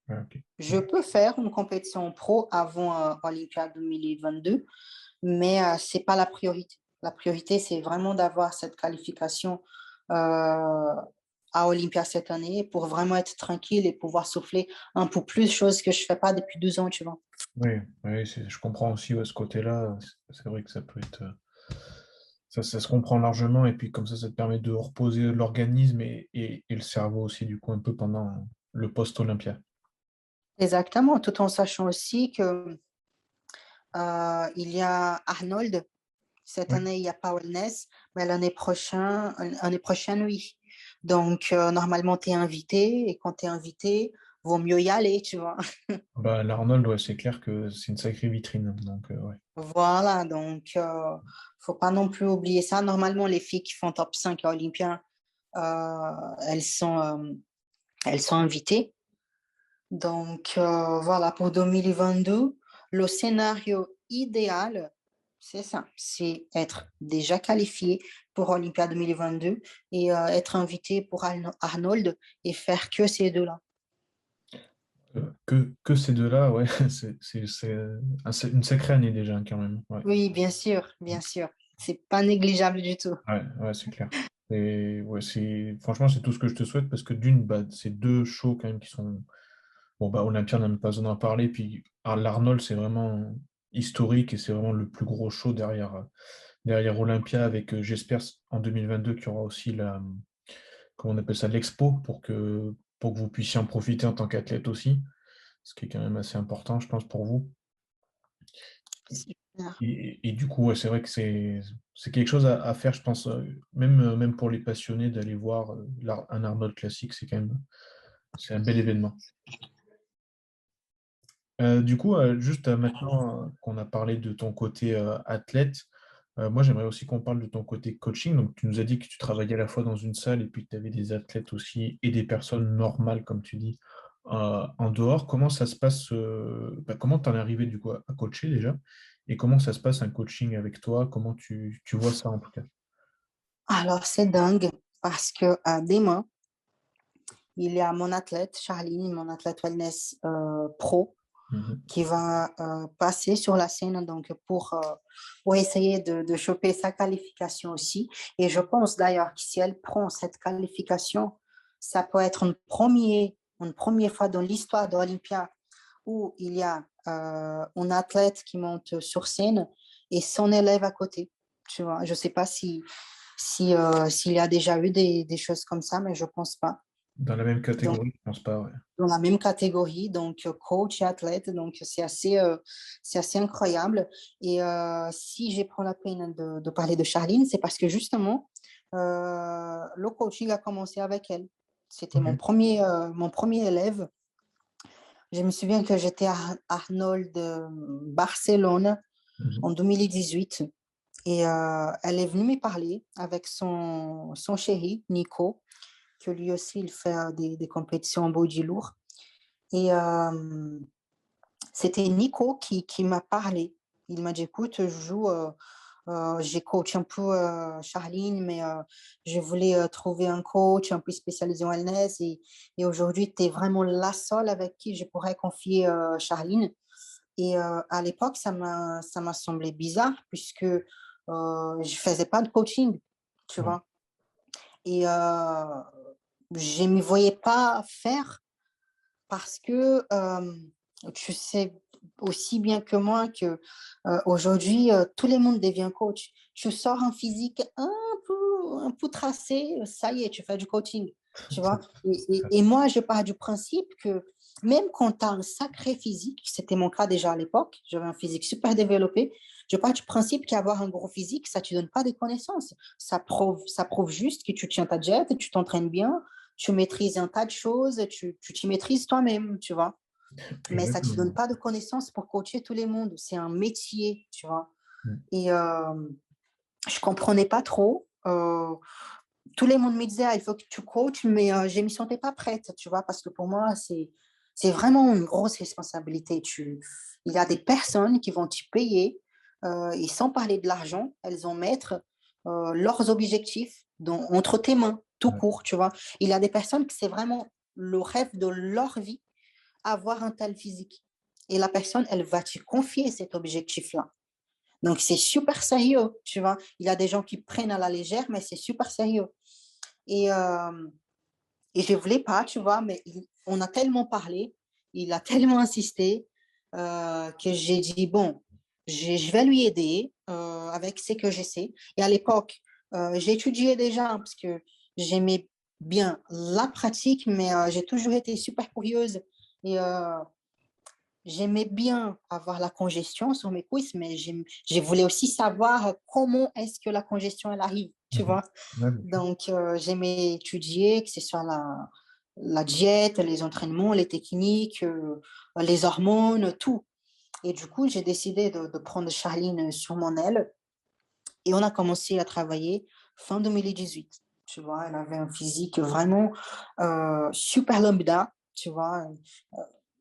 Ouais, ok. Je peux faire une compétition pro avant Olympia 2022, mais c'est pas la priorité. La priorité, c'est vraiment d'avoir cette qualification à Olympia cette année pour vraiment être tranquille et pouvoir souffler un peu plus, chose que je fais pas depuis 12 ans, tu vois. Oui, oui, je comprends aussi ouais, ce côté-là. C'est vrai que ça peut être. Ça se comprend largement. Et puis comme ça te permet de reposer l'organisme et le cerveau aussi, du coup, un peu pendant le post-Olympia. Exactement, tout en sachant aussi que il y a Arnold. Cette Oui. année, il n'y a pas Wellness, mais l'année prochaine, oui. Donc, normalement, tu es invité, et quand tu es invité, vaut mieux y aller, tu vois. Bah, l'Arnold, ouais, c'est clair que c'est une sacrée vitrine. Donc, ouais. Voilà, donc, faut pas non plus oublier ça. Normalement, les filles qui font top 5 à Olympia, elles elles sont invitées. Donc, voilà, pour 2022, le scénario idéal, c'est ça, c'est être déjà qualifié pour Olympia 2022 et être invité pour Arnold et faire que ces deux-là. Que ces deux-là, ouais, c'est une sacrée année déjà, quand même. Ouais, Oui, bien sûr, bien sûr. C'est pas négligeable du tout. ouais, ouais, c'est clair. Et ouais, franchement, c'est tout ce que je te souhaite parce que d'une, bah, c'est deux shows quand même qui sont. Bon, bah, Olympia, on n'a même pas besoin d'en parler. Puis l'Arnold, c'est vraiment historique et c'est vraiment le plus gros show derrière Olympia avec, j'espère, en 2022, qu'il y aura aussi comment on appelle ça, l'expo pour que vous puissiez en profiter en tant qu'athlète aussi, ce qui est quand même assez important, je pense, pour vous. Super. Et du coup, ouais, c'est vrai que c'est quelque chose à faire, je pense, même pour les passionnés, d'aller voir un Arnold classique, c'est un bel événement. Du coup, juste maintenant qu'on a parlé de ton côté athlète, moi j'aimerais aussi qu'on parle de ton côté coaching. Donc, tu nous as dit que tu travaillais à la fois dans une salle et puis que tu avais des athlètes aussi et des personnes normales, comme tu dis, en dehors. Comment ça se passe comment tu en es arrivé du coup à coacher déjà? Et comment ça se passe un coaching avec toi? Comment tu vois ça en tout cas? Alors, c'est dingue parce que demain, il y a mon athlète, Charline, mon athlète wellness pro. Mhm. qui va passer sur la scène donc pour essayer de choper sa qualification aussi. Et je pense d'ailleurs que si elle prend cette qualification, ça peut être une première fois dans l'histoire de l'Olympia où il y a un athlète qui monte sur scène et son élève à côté. Tu vois, je ne sais pas s'il y a déjà eu des choses comme ça, mais je ne pense pas. Dans la même Donc, catégorie, je pense pas, ouais. dans la même catégorie, donc coach et athlète, donc c'est assez incroyable. Et si j'ai pris la peine de parler de Charline, c'est parce que justement, le coaching a commencé avec elle. C'était Ok. mon premier élève. Je me souviens que j'étais à Arnold Barcelone en Mhm. 2018 et elle est venue me parler avec son chéri, Nico, que lui aussi, il fait des compétitions en body lourd. Et c'était Nico qui m'a parlé. Il m'a dit, écoute, j'ai coach un peu Charline, mais je voulais trouver un coach un peu spécialisé en wellness. Et aujourd'hui, tu es vraiment la seule avec qui je pourrais confier Charline. Et à l'époque, ça m'a semblé bizarre puisque je ne faisais pas de coaching, tu Ouais. vois. Et je ne m'y voyais pas faire parce que tu sais aussi bien que moi que aujourd'hui, tout le monde devient coach. Tu sors un physique un peu tracé, ça y est, tu fais du coaching. Tu vois? Et moi, je pars du principe que même quand tu as un sacré physique, c'était mon cas déjà à l'époque, j'avais un physique super développé, je pars du principe qu'avoir un gros physique, ça ne te donne pas des connaissances. Ça prouve juste que tu tiens ta diète, tu t'entraînes bien, tu maîtrises un tas de choses, tu t'y maîtrises toi-même, tu vois. Mais ça ne te donne Exactement. pas de connaissances pour coacher tout le monde. C'est un métier, tu vois. Mm. Et je ne comprenais pas trop. Tout le monde me disait, ah, il faut que tu coaches, mais je ne me sentais pas prête, tu vois, parce que pour moi, c'est vraiment une grosse responsabilité. Il y a des personnes qui vont te payer, et sans parler de l'argent, elles vont mettre leurs objectifs entre tes mains, tout Ouais. court, tu vois. Il y a des personnes que c'est vraiment le rêve de leur vie, avoir un tel physique. Et la personne, elle va te confier cet objectif-là. Donc, c'est super sérieux, tu vois. Il y a des gens qui prennent à la légère, mais c'est super sérieux. Et, euh, et je ne voulais pas, tu vois, mais on a tellement parlé, il a tellement insisté que j'ai dit, bon, je vais lui aider avec ce que je sais. Et à l'époque, j'étudiais déjà parce que j'aimais bien la pratique, mais j'ai toujours été super curieuse. Et j'aimais bien avoir la congestion sur mes cuisses, mais je voulais aussi savoir comment est-ce que la congestion, elle arrive, tu Mhm. vois. Ouais, bien sûr. Donc, j'aimais étudier, que ce soit la diète, les entraînements, les techniques, les hormones, tout. Et du coup, j'ai décidé de prendre Charline sur mon aile et on a commencé à travailler fin 2018. Tu vois, elle avait un physique vraiment super lambda, tu vois.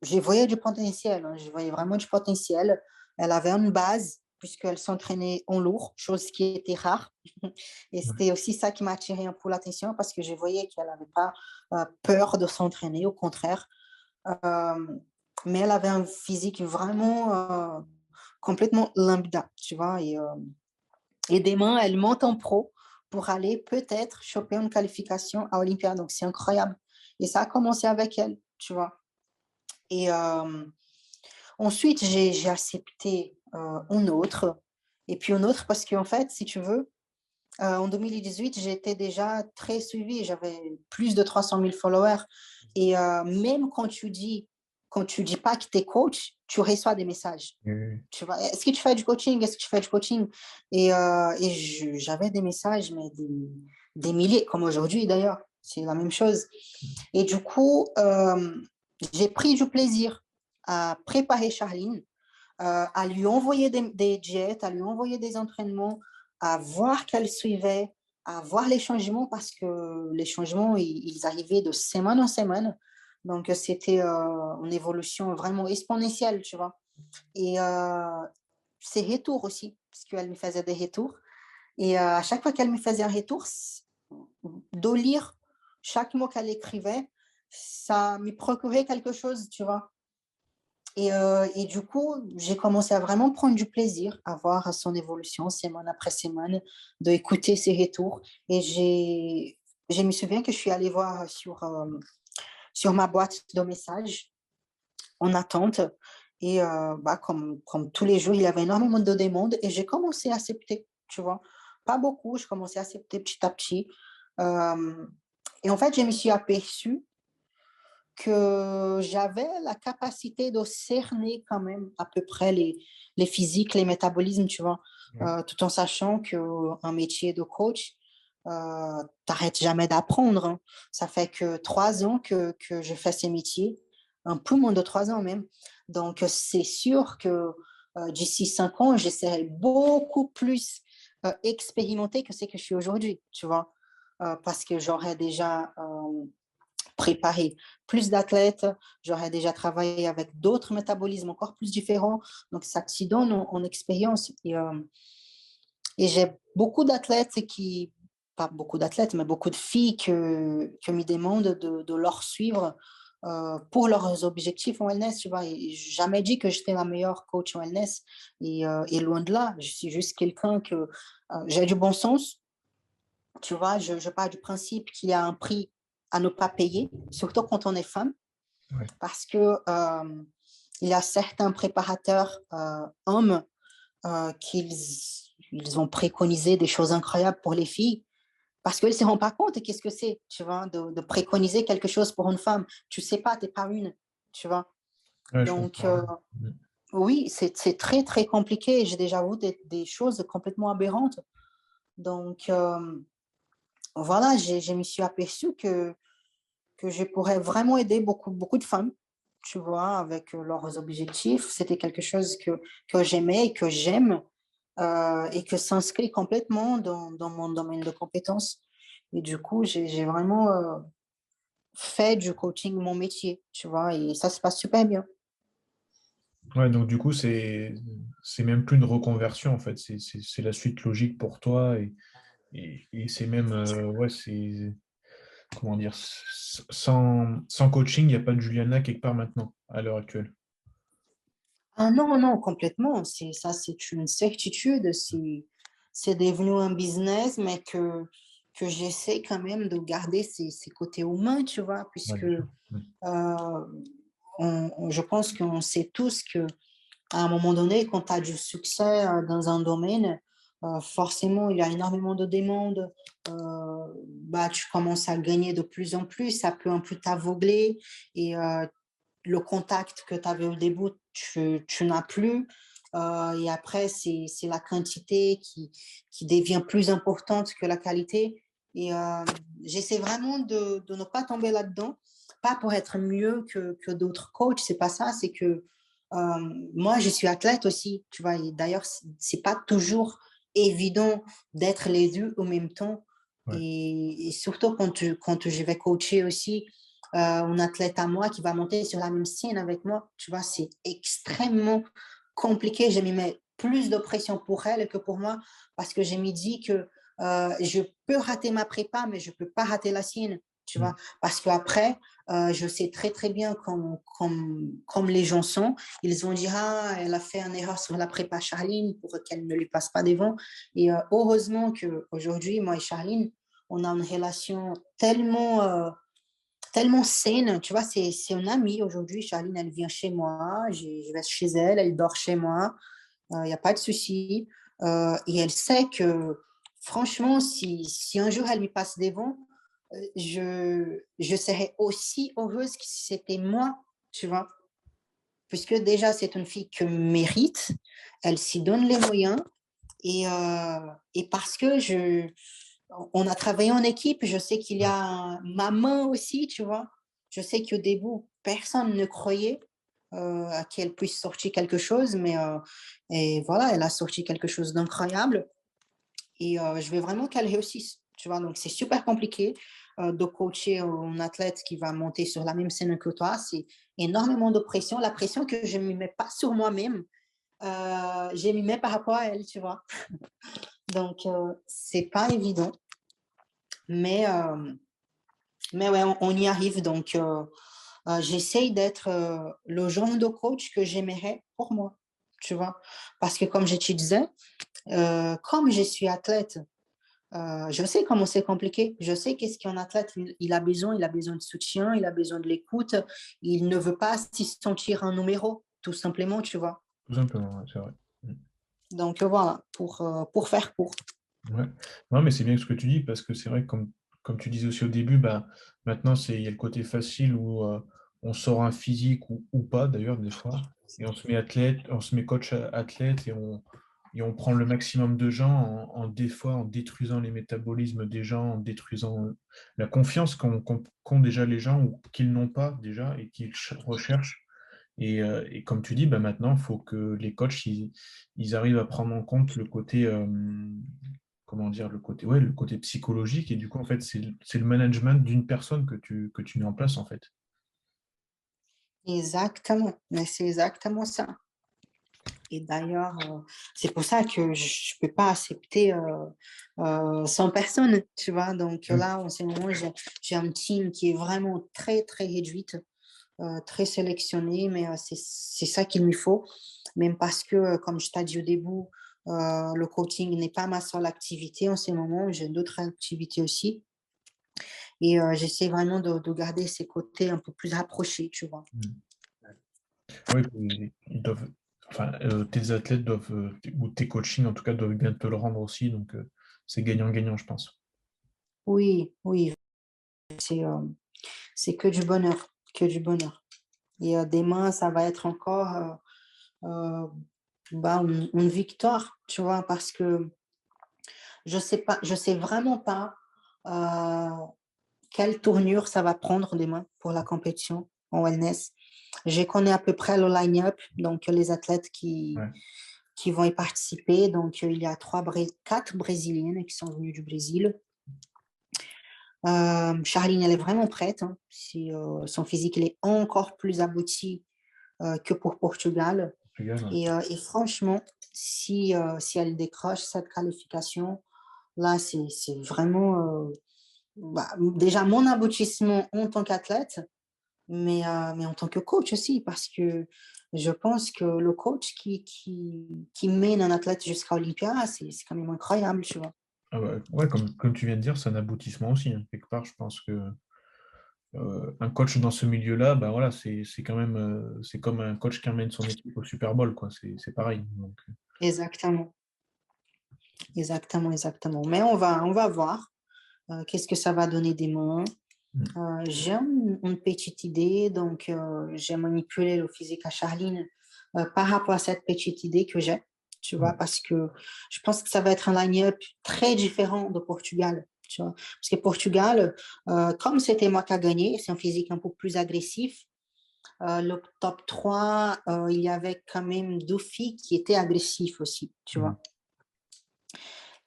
Je voyais du potentiel, hein, je voyais vraiment du potentiel. Elle avait une base puisqu'elle s'entraînait en lourd, chose qui était rare. Et Ouais. c'était aussi ça qui m'a attiré un peu l'attention parce que je voyais qu'elle n'avait pas peur de s'entraîner, au contraire. Euh, mais elle avait un physique vraiment complètement lambda, tu vois. Et demain, elle monte en pro pour aller peut-être choper une qualification à Olympia. Donc, c'est incroyable. Et ça a commencé avec elle, tu vois. Et ensuite, j'ai accepté un autre. Et puis un autre parce qu'en fait, si tu veux, en 2018, j'étais déjà très suivie. J'avais plus de 300 000 followers. Et même quand tu dis pas que tu es coach, tu reçois des messages. Oui, Tu vois, est-ce que tu fais du coaching? Est-ce que tu fais du coaching? Et j'avais des messages, mais des milliers, comme aujourd'hui d'ailleurs. C'est la même chose. Et du coup, j'ai pris du plaisir à préparer Charline, à lui envoyer des diètes, à lui envoyer des entraînements, à voir qu'elle suivait, à voir les changements parce que les changements, ils arrivaient de semaine en semaine. Donc, c'était une évolution vraiment exponentielle, tu vois. Et ses retours aussi, parce qu'elle me faisait des retours. Et à chaque fois qu'elle me faisait un retour, de lire chaque mot qu'elle écrivait, ça me procurait quelque chose, tu vois. Et du coup, j'ai commencé à vraiment prendre du plaisir à voir son évolution semaine après semaine, d'écouter ses retours. Et je me souviens que je suis allée voir sur ma boîte de messages en attente. Et bah, comme tous les jours, il y avait énormément de demandes et j'ai commencé à accepter, tu vois. Pas beaucoup, je commençais à accepter petit à petit. Euh, et en fait, je me suis aperçue que j'avais la capacité de cerner quand même à peu près les physiques, les métabolismes, tu vois, Ouais. tout en sachant qu'un métier de coach, t'arrêtes jamais d'apprendre, hein. Ça fait que 3 ans que je fais ces métiers, un peu moins de 3 ans même. Donc, c'est sûr que d'ici 5 ans, j'essaierai beaucoup plus expérimenté que ce que je suis aujourd'hui, tu vois, parce que j'aurais déjà préparer plus d'athlètes, j'aurais déjà travaillé avec d'autres métabolismes encore plus différents. Donc, ça te donne en expérience. Et j'ai beaucoup d'athlètes qui, pas beaucoup d'athlètes, mais beaucoup de filles que me demandent de leur suivre pour leurs objectifs en wellness, tu vois. Et j'ai jamais dit que j'étais la meilleure coach en wellness. Et loin de là, je suis juste quelqu'un que j'ai du bon sens, tu vois. Je pars du principe qu'il y a un prix à ne pas payer, surtout quand on est femme, Ouais. parce que il y a certains préparateurs hommes qu'ils ils ont préconisé des choses incroyables pour les filles, parce qu'ils ne se rendent pas compte qu'est-ce que c'est, tu vois, de préconiser quelque chose pour une femme. Tu ne sais pas, tu n'es pas une, tu vois. Ouais, je Donc, comprends. oui, c'est très, très compliqué. J'ai déjà vu des choses complètement aberrantes. Donc, voilà, je me suis aperçue que je pourrais vraiment aider beaucoup, beaucoup de femmes, tu vois, avec leurs objectifs. C'était quelque chose que j'aimais et que j'aime et que s'inscrit complètement dans mon domaine de compétences. Et du coup, j'ai vraiment fait du coaching mon métier, tu vois, et ça se passe super bien. Ouais, donc du coup, c'est même plus une reconversion en fait, c'est la suite logique pour toi et c'est même ouais, c'est comment dire, sans coaching, il n'y a pas de Juliana quelque part maintenant, à l'heure actuelle. Ah non, non, complètement. Ça, c'est une certitude. C'est devenu un business, mais que j'essaie quand même de garder ces côtés humains, tu vois, Ouais, puisque bien sûr. je pense qu'on sait tous que à un moment donné, quand tu as du succès dans un domaine, forcément, il y a énormément de demandes. Bah, tu commences à gagner de plus en plus, ça peut un peu t'aveugler et le contact que tu avais au début, tu n'as plus. Et après, c'est la quantité qui devient plus importante que la qualité. Et j'essaie vraiment de ne pas tomber là-dedans, pas pour être mieux que d'autres coachs, c'est pas ça, c'est que moi, je suis athlète aussi, tu vois. Et d'ailleurs, c'est pas toujours évident d'être les deux en même temps. Ouais. Et surtout quand je vais coacher aussi un athlète à moi qui va monter sur la même scène avec moi, tu vois, c'est extrêmement compliqué. Je me mets plus de pression pour elle que pour moi parce que je me dis que je peux rater ma prépa, mais je peux pas rater la sienne, tu vois. Mm. Parce qu'après, je sais très, très bien comme les gens sont. Ils vont dire, ah, elle a fait une erreur sur la prépa Charline pour qu'elle ne lui passe pas devant. Et heureusement qu'aujourd'hui, moi et Charline, on a une relation tellement saine, tu vois, c'est une amie aujourd'hui. Charline, elle vient chez moi, je vais chez elle, elle dort chez moi, il n'y a pas de souci. Et elle sait que, franchement, si un jour elle lui passe devant, je serais aussi heureuse que si c'était moi, tu vois, puisque déjà, c'est une fille que mérite, elle s'y donne les moyens, et parce que on a travaillé en équipe, je sais qu'il y Ouais. a ma main aussi, tu vois. Je sais qu'au début, personne ne croyait à qu'elle puisse sortir quelque chose, mais et voilà, elle a sorti quelque chose d'incroyable. Et je veux vraiment qu'elle réussisse, tu vois. Donc, c'est super compliqué de coacher un athlète qui va monter sur la même scène que toi. C'est énormément de pression. La pression que je ne me mets pas sur moi-même, je m'y mets par rapport à elle, tu vois. Donc, c'est pas évident. Mais, mais ouais, on y arrive. Donc, j'essaye d'être le genre de coach que j'aimerais pour moi, tu vois. Parce que comme je te disais, comme je suis athlète, je sais comment c'est compliqué. Je sais qu'est-ce qu'un athlète, il a besoin de soutien, il a besoin de l'écoute. Il ne veut pas s'y sentir un numéro, tout simplement, tu vois. Tout simplement, ouais, c'est vrai. Donc voilà, pour faire court. Ouais. Non, mais c'est bien ce que tu dis, parce que c'est vrai que comme tu disais aussi au début, bah, maintenant, il y a le côté facile où on sort un physique ou pas, d'ailleurs, des fois, et on se met athlète, on se met coach athlète et on prend le maximum de gens des fois en détruisant les métabolismes des gens, en détruisant la confiance qu'ont déjà les gens ou qu'ils n'ont pas déjà et qu'ils recherchent. Et comme tu dis, bah maintenant, il faut que les coachs ils arrivent à prendre en compte le côté, comment dire, le côté psychologique. Et du coup, en fait, c'est le management d'une personne que tu mets en place, en fait. Exactement, mais c'est exactement ça. Et d'ailleurs, c'est pour ça que je peux pas accepter 100 personnes, tu vois. Donc Mm. là, en ce moment, j'ai un team qui est vraiment très, très réduite, très sélectionné, mais c'est ça qu'il me faut. Même parce que, comme je t'ai dit au début, le coaching n'est pas ma seule activité en ce moment. J'ai d'autres activités aussi. Et j'essaie vraiment de garder ces côtés un peu plus rapprochés, tu vois. Mm. Oui, ils doivent, enfin, tes athlètes doivent, ou tes coachings en tout cas, doivent bien te le rendre aussi. Donc, c'est gagnant-gagnant, je pense. Oui, oui, c'est euh, c'est que du bonheur, que du bonheur. Et demain, ça va être encore euh, bah, une victoire, tu vois, parce que je sais vraiment pas euh, quelle tournure ça va prendre demain pour la compétition en wellness. Je connais à peu près le line-up, donc les athlètes Ouais. qui vont y participer. Donc, il y a quatre Brésiliennes qui sont venues du Brésil. Charline, elle est vraiment prête. Hein. Son physique, il est encore plus abouti que pour Portugal. Regarde, ouais. Et franchement, si elle décroche cette qualification, là, c'est vraiment bah, déjà mon aboutissement en tant qu'athlète, mais en tant que coach aussi, parce que je pense que le coach qui mène un athlète jusqu'à Olympia, c'est quand même incroyable, tu vois. Ah bah, ouais, comme tu viens de dire, c'est un aboutissement aussi, hein. Quelque part, je pense que un coach dans ce milieu-là, bah voilà, c'est quand même c'est comme un coach qui emmène son équipe au Super Bowl, quoi. C'est pareil. Donc, Exactement, exactement, exactement. Mais on va voir qu'est-ce que ça va donner demain. mm, J'ai une petite idée, donc j'ai manipulé le physique à Charline par rapport à cette petite idée que j'ai, tu vois, ouais, parce que je pense que ça va être un line-up très différent de Portugal, tu vois. Parce que Portugal, comme c'était moi qui a gagné, c'est un physique un peu plus agressif. Le top 3 il y avait quand même deux filles qui étaient agressives aussi, tu mm, vois.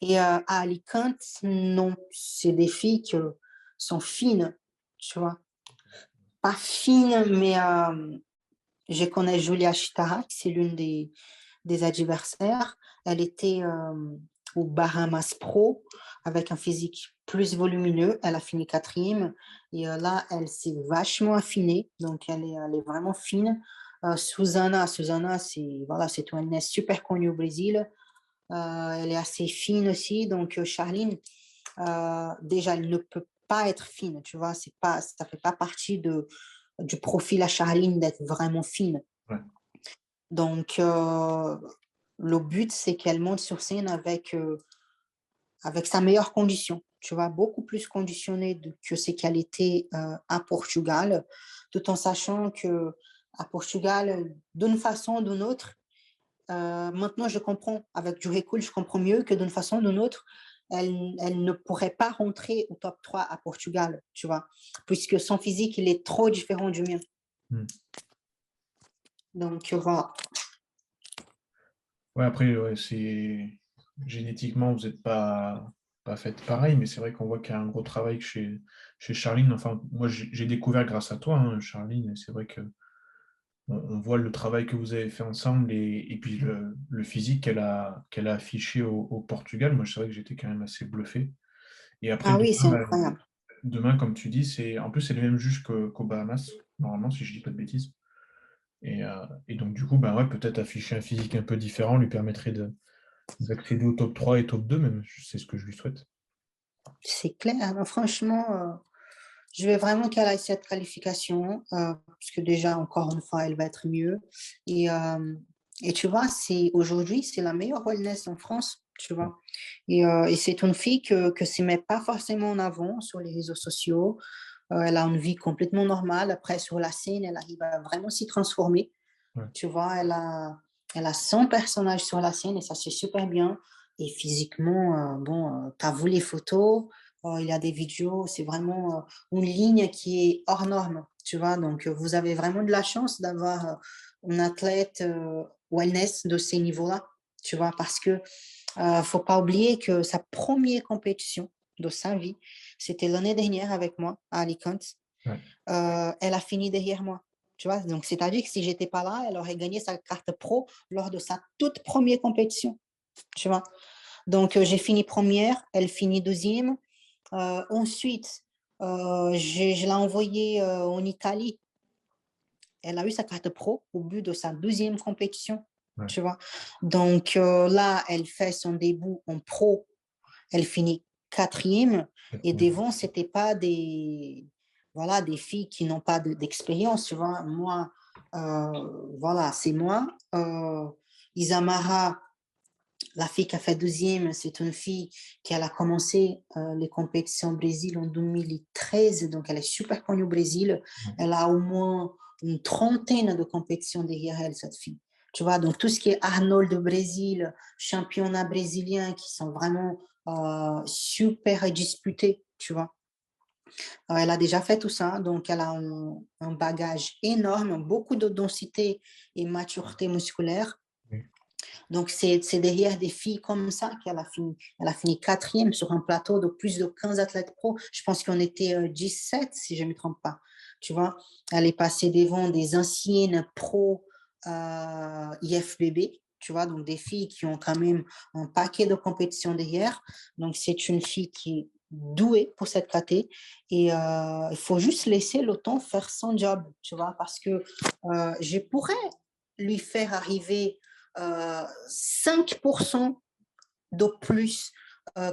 Et à Alicante, non, c'est des filles qui sont fines, tu vois. Pas fine, mais je connais Julia Chitarak, c'est l'une des adversaires. Elle était au Bahamas Pro avec un physique plus volumineux. Elle a fini quatrième. Et là, elle s'est vachement affinée. Donc, elle est vraiment fine. Susanna, c'est voilà, c'est une super connue au Brésil. Elle est assez fine aussi. Donc, Charline, déjà, elle ne peut pas être fine, tu vois. Ça fait pas partie du profil à Charline d'être vraiment fine. ouais. Donc, le but, c'est qu'elle monte sur scène avec sa meilleure condition. Tu vois, beaucoup plus conditionnée que ce qu'elle était à Portugal, tout en sachant que à Portugal, d'une façon ou d'une autre, maintenant je comprends, avec du recul, je comprends mieux que d'une façon ou d'une autre, elle ne pourrait pas rentrer au top 3 à Portugal, tu vois, puisque son physique, il est trop différent du mien. Mm. Donc, voilà. Ouais, après, ouais, génétiquement, vous n'êtes pas fait pareil, mais c'est vrai qu'on voit qu'il y a un gros travail chez Charline. Enfin, moi, j'ai découvert grâce à toi, hein, Charline, et c'est vrai que on voit le travail que vous avez fait ensemble et puis le physique qu'elle a affiché au Portugal. Moi, c'est vrai que j'étais quand même assez bluffé. Et après, Ah oui, c'est demain, incroyable. demain, comme tu dis, en plus, c'est le même juge qu'aux Bahamas, normalement, si je dis pas de bêtises. Et donc, du coup, bah ouais, peut-être afficher un physique un peu différent lui permettrait d'accéder au top 3 et top 2 même. C'est ce que je lui souhaite. C'est clair, hein, franchement, je veux vraiment qu'elle ait cette qualification, parce que déjà, encore une fois, elle va être mieux. Et, euh, et tu vois, aujourd'hui, c'est la meilleure wellness en France, tu Ouais. vois. Et c'est une fille que ne se met pas forcément en avant sur les réseaux sociaux. Elle a une vie complètement normale. Après, sur la scène, elle arrive à vraiment s'y transformer. Ouais. Tu vois, elle a 100 personnages sur la scène et ça, c'est super bien. Et physiquement, bon, tu as vu les photos, il y a des vidéos, c'est vraiment une ligne qui est hors norme, tu vois. Donc, vous avez vraiment de la chance d'avoir un athlète wellness de ces niveaux-là, tu vois, parce que faut pas oublier que sa première compétition de sa vie, c'était l'année dernière avec moi à Alicante. Ouais. Elle a fini derrière moi. Tu vois, donc c'est-à-dire que si j'étais pas là, elle aurait gagné sa carte pro lors de sa toute première compétition. Tu vois, donc j'ai fini première, elle finit deuxième. Ensuite, je l'ai envoyée en Italie. Elle a eu sa carte pro au but de sa deuxième compétition. Ouais. Tu vois, donc là, elle fait son début en pro. Elle finit quatrième. Et devant, c'était pas voilà, des filles qui n'ont pas d'expérience, tu vois. Moi, voilà, c'est moi. Isamara, la fille qui a fait deuxième, c'est une fille qui a commencé les compétitions au Brésil en 2013, donc elle est super connue au Brésil. Ouais. Elle a au moins une trentaine de compétitions derrière elle, cette fille. Tu vois, donc tout ce qui est Arnold de Brésil, championnat brésilien, qui sont vraiment super disputés, tu vois. Elle a déjà fait tout ça, donc elle a un bagage énorme, beaucoup de densité et maturité musculaire. Oui. Donc, c'est derrière des filles comme ça qu'elle a fini. Elle a fini quatrième sur un plateau de plus de 15 athlètes pro. Je pense qu'on était 17, si je ne me trompe pas. Tu vois, elle est passée devant des anciennes pros IFBB, tu vois, donc des filles qui ont quand même un paquet de compétitions derrière. Donc, c'est une fille qui est douée pour cette caté et il faut juste laisser le temps faire son job, tu vois, parce que je pourrais lui faire arriver 5% de plus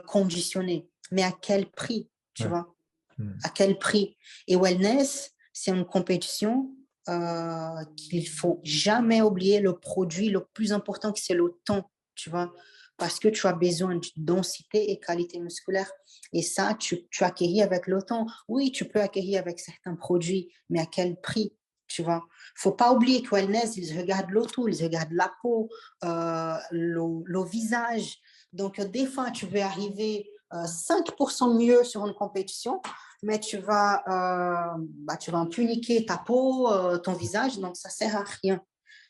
conditionné. Mais à quel prix, tu Ouais. vois? Mm. À quel prix? Et wellness, c'est une compétition qu'il faut jamais oublier le produit le plus important, que c'est le temps, tu vois? Parce que tu as besoin de densité et qualité musculaire. Et ça, tu acquéris avec le temps. Oui, tu peux acquérir avec certains produits, mais à quel prix? Tu vois, faut pas oublier que wellness, ils regardent le tout, ils regardent la peau, le visage. Donc, des fois, tu veux arriver 5% mieux sur une compétition, mais tu vas un peu niquer ta peau, ton visage, donc ça sert à rien.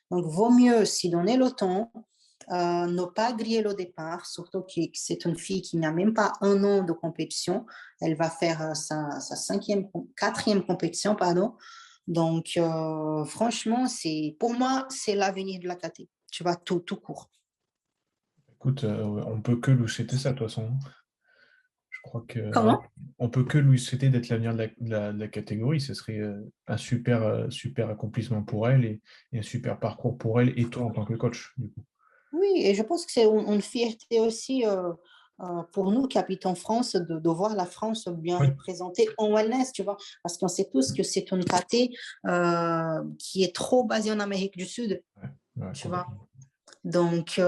Donc, vaut mieux s'y donner le temps, ne pas griller le départ, surtout que c'est une fille qui n'a même pas un an de compétition. Elle va faire sa quatrième compétition, pardon. Donc, franchement, pour moi, c'est l'avenir de la KT. Tu vas tout court. Écoute, on peut que lui souhaiter ça, de toute façon. Je crois que Comment? on peut que lui souhaiter d'être l'avenir de la catégorie. Ce serait un super accomplissement pour elle et un super parcours pour elle et toi en tant que coach, du coup. Oui, et je pense que c'est une fierté aussi pour nous qui habitons en France de voir la France bien Oui. représentée en wellness, tu vois, parce qu'on sait tous que c'est une KT qui est trop basée en Amérique du Sud, Ouais, ouais, tu vois. complètement. Donc,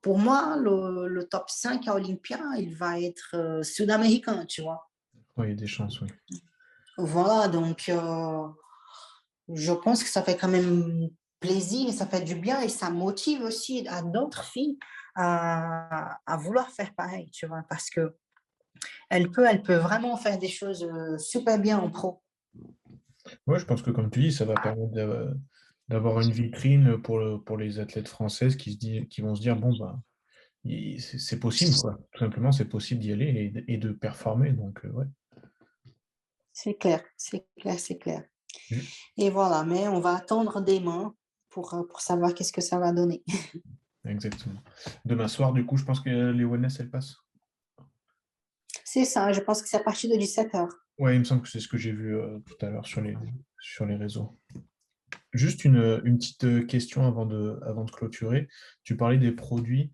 pour moi, le top 5 à Olympia, il va être sud-américain, tu vois. Oui, il y a des chances, oui. Voilà, donc je pense que ça fait quand même plaisir, ça fait du bien et ça motive aussi à d'autres filles à vouloir faire pareil, tu vois, parce que elle peut vraiment faire des choses super bien en pro. Ouais, je pense que comme tu dis, ça va permettre d'avoir une vitrine pour les athlètes françaises qui vont se dire, bon, bah, c'est possible, quoi. Tout simplement, c'est possible d'y aller et de performer. Donc, ouais. C'est clair, c'est clair, c'est clair. Mm. Et voilà, mais on va attendre demain pour savoir qu'est-ce que ça va donner. Exactement. Demain soir, du coup, je pense que les wellness, elles passent. C'est ça, je pense que c'est à partir de 17h. Ouais, il me semble que c'est ce que j'ai vu tout à l'heure sur les réseaux. Juste une petite question avant de clôturer. Tu parlais des produits.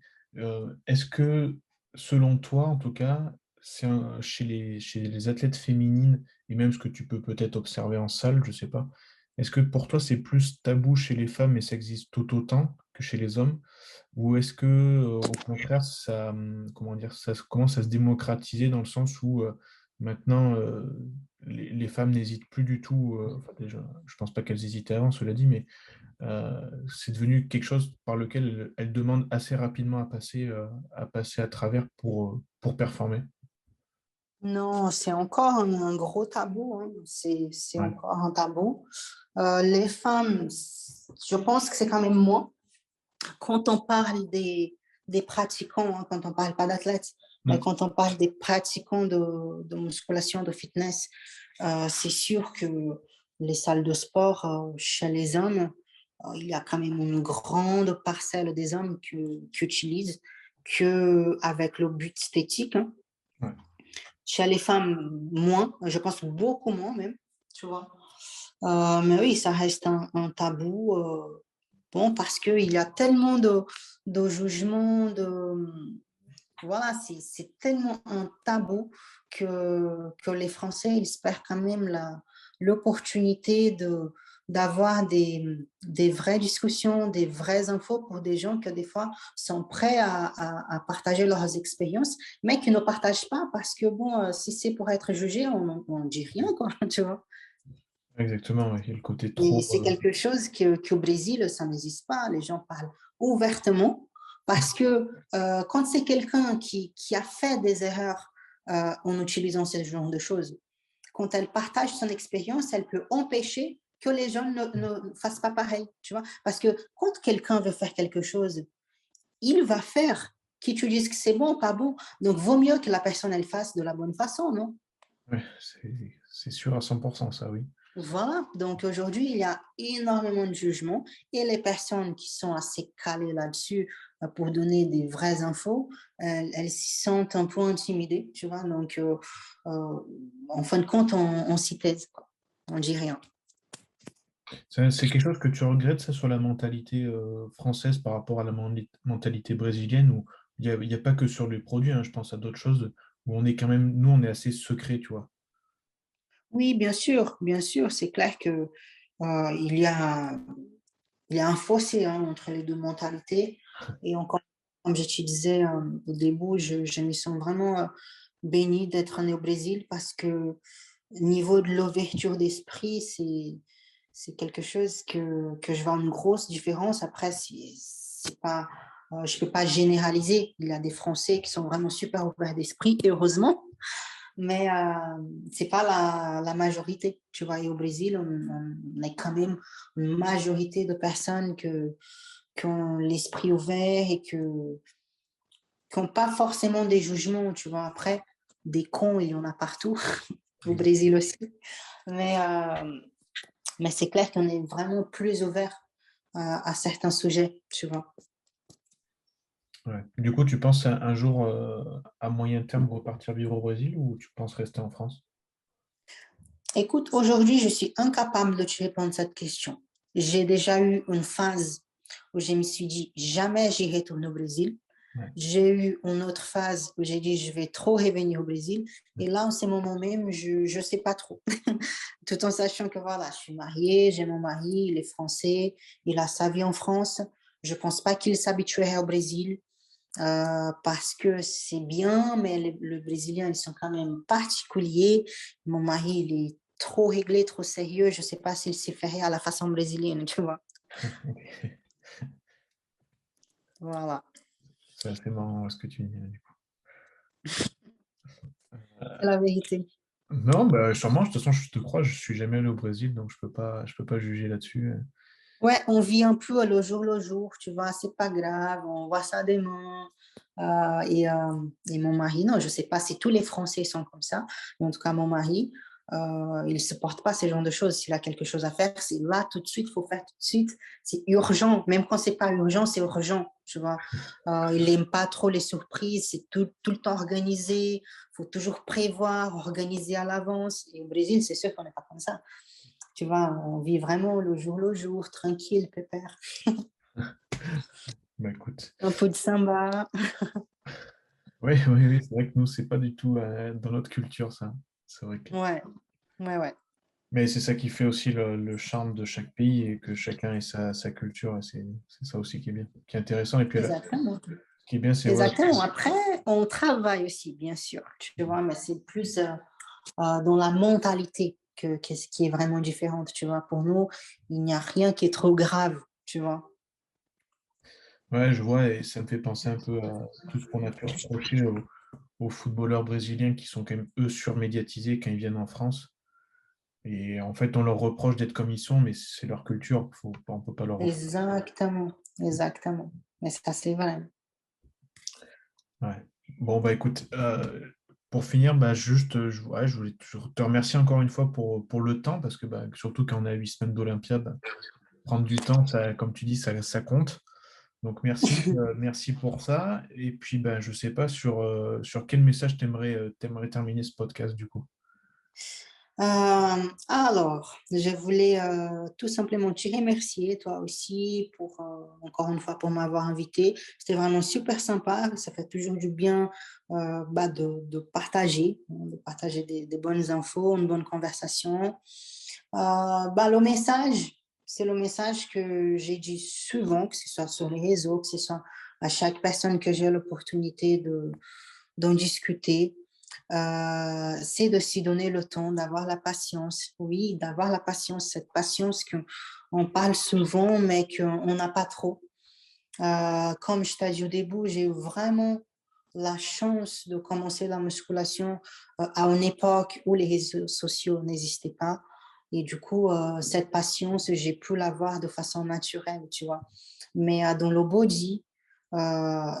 Est-ce que, selon toi, en tout cas, chez les athlètes féminines, et même ce que tu peux peut-être observer en salle, je sais pas, est-ce que pour toi, c'est plus tabou chez les femmes et ça existe tout autant que chez les hommes? Ou est-ce que, au contraire, comment dire, ça commence à se démocratiser dans le sens où maintenant, les femmes n'hésitent plus du tout, enfin déjà, je pense pas qu'elles hésitaient avant, cela dit, mais c'est devenu quelque chose par lequel elles demandent assez rapidement à passer à travers pour performer. Non, c'est encore un gros tabou, hein. C'est Ouais. encore un tabou. Les femmes, je pense que c'est quand même moins. Quand on parle des pratiquants, hein, quand on parle pas d'athlètes, mais Mm. quand on parle des pratiquants de musculation, de fitness, c'est sûr que les salles de sport, chez les hommes, il y a quand même une grande parcelle des hommes qui utilisent que avec le but esthétique, hein. Ouais. Chez les femmes, moins, je pense beaucoup moins même, tu vois. Mais oui, ça reste un tabou. Bon, parce qu'il y a tellement de jugements, voilà, c'est tellement un tabou que les Français, ils espèrent quand même l'opportunité d'avoir des vraies discussions, des vraies infos pour des gens que des fois sont prêts à partager leurs expériences, mais qui ne partagent pas parce que, bon, si c'est pour être jugé, on dit rien, quoi, tu vois. Exactement, ouais. Il y a le côté Et trop. c'est quelque chose qu'au Brésil, ça n'existe pas. Les gens parlent ouvertement parce que quand c'est quelqu'un qui a fait des erreurs en utilisant ce genre de choses, quand elle partage son expérience, elle peut empêcher que les gens ne fassent pas pareil, tu vois. Parce que quand quelqu'un veut faire quelque chose, il va faire, qui tu dises que c'est bon, pas bon. Donc, vaut mieux que la personne, elle fasse de la bonne façon, non? Ouais, c'est sûr à 100% ça, oui. Voilà, donc aujourd'hui, il y a énormément de jugements et les personnes qui sont assez calées là-dessus pour donner des vraies infos, elles s'y sentent un peu intimidées, tu vois. Donc, euh, en fin de compte, on s'y taise, quoi. On dit rien. C'est quelque chose que tu regrettes, ça, sur la mentalité française par rapport à la mentalité brésilienne, où il y a pas que sur les produits, hein, je pense à d'autres choses, où on est quand même, nous, on est assez secret, tu vois. Oui, bien sûr, c'est clair que il y a, il y a un fossé hein, entre les deux mentalités. Et encore, comme je te disais au début, je me sens vraiment bénie d'être née au Brésil parce que niveau de l'ouverture d'esprit, c'est quelque chose que je vois une grosse différence. Après, c'est pas, je peux pas généraliser. Il y a des Français qui sont vraiment super ouverts d'esprit, et heureusement, mais c'est pas la majorité. Tu vois, et au Brésil, on est quand même une majorité de personnes qui ont l'esprit ouvert et qui n'ont pas forcément des jugements. Tu vois, après, des cons, il y en a partout, au Brésil aussi. Mais, euh, mais c'est clair qu'on est vraiment plus ouvert à certains sujets, tu vois. Ouais. Du coup, tu penses un jour, à moyen terme, repartir vivre au Brésil ou tu penses rester en France? Écoute, aujourd'hui, je suis incapable de te répondre à cette question. J'ai déjà eu une phase où je me suis dit, jamais j'y retourne au Brésil. Ouais. J'ai eu une autre phase où j'ai dit, je vais trop revenir au Brésil. Et là, en ce moment même, je ne sais pas trop. Tout en sachant que voilà, je suis mariée, j'ai mon mari, il est français, il a sa vie en France. Je ne pense pas qu'il s'habituerait au Brésil parce que c'est bien, mais les Brésiliens, ils sont quand même particuliers. Mon mari, il est trop réglé, trop sérieux. Je ne sais pas s'il s'est fait à la façon brésilienne, tu vois. Voilà, C'est assez marrant ce que tu dis, là, du coup. c'est la vérité. Non, bah, sûrement, de toute façon, je te crois, je suis jamais allé au Brésil, donc je peux pas juger là-dessus. Ouais, on vit un peu le jour, tu vois, c'est pas grave, on voit ça demain. Et mon mari, non, je sais pas si tous les Français sont comme ça, mais en tout cas, mon mari, il ne supporte pas ce genre de choses. S'il a quelque chose à faire, c'est là tout de suite, il faut faire tout de suite. C'est urgent. Même quand ce n'est pas urgent, c'est urgent. Tu vois. Il n'aime pas trop les surprises. C'est tout le temps organisé. Il faut toujours prévoir, organiser à l'avance. Et au Brésil, c'est sûr qu'on n'est pas comme ça. Tu vois, on vit vraiment le jour, tranquille, pépère. Bah, écoute. Un peu de samba. Oui, oui, oui, c'est vrai que nous, c'est pas du tout dans notre culture, ça. C'est vrai que... Ouais, ouais. Mais c'est ça qui fait aussi le charme de chaque pays et que chacun ait sa culture. Et c'est ça aussi qui est bien, qui est intéressant. Et puis là, Exactement. ce qui est bien, c'est voilà. Exactement. Après, on travaille aussi, bien sûr, tu vois, mais c'est plus dans la mentalité ce qui est vraiment différente, tu vois. Pour nous, il n'y a rien qui est trop grave, tu vois. Ouais, je vois, et ça me fait penser un peu à tout ce qu'on a pu reprocher aux footballeurs brésiliens qui sont quand même, eux, surmédiatisés quand ils viennent en France. Et en fait, on leur reproche d'être comme ils sont, mais c'est leur culture. On peut pas leur reprocher. Exactement, exactement. Mais ça, c'est vrai. Ouais. Bon, bah écoute, pour finir, bah, juste, ouais, je voulais te remercier encore une fois pour le temps, parce que bah, surtout quand on a 8 semaines d'Olympiade, prendre du temps, ça, comme tu dis, ça compte. Donc merci pour ça. Et puis, bah, je sais pas sur quel message t'aimerais terminer ce podcast du coup. Alors, je voulais tout simplement te remercier, toi aussi, encore une fois, pour m'avoir invité. C'était vraiment super sympa. Ça fait toujours du bien de partager des bonnes infos, une bonne conversation. Le message, c'est le message que j'ai dit souvent, que ce soit sur les réseaux, que ce soit à chaque personne que j'ai l'opportunité d'en discuter. C'est de s'y donner le temps, d'avoir la patience. Oui, d'avoir la patience, cette patience qu'on parle souvent, mais qu'on n'a pas trop. Comme je t'ai dit au début, j'ai eu vraiment la chance de commencer la musculation à une époque où les réseaux sociaux n'existaient pas. Et du coup, cette patience, j'ai pu l'avoir de façon naturelle, tu vois. Mais dans le body,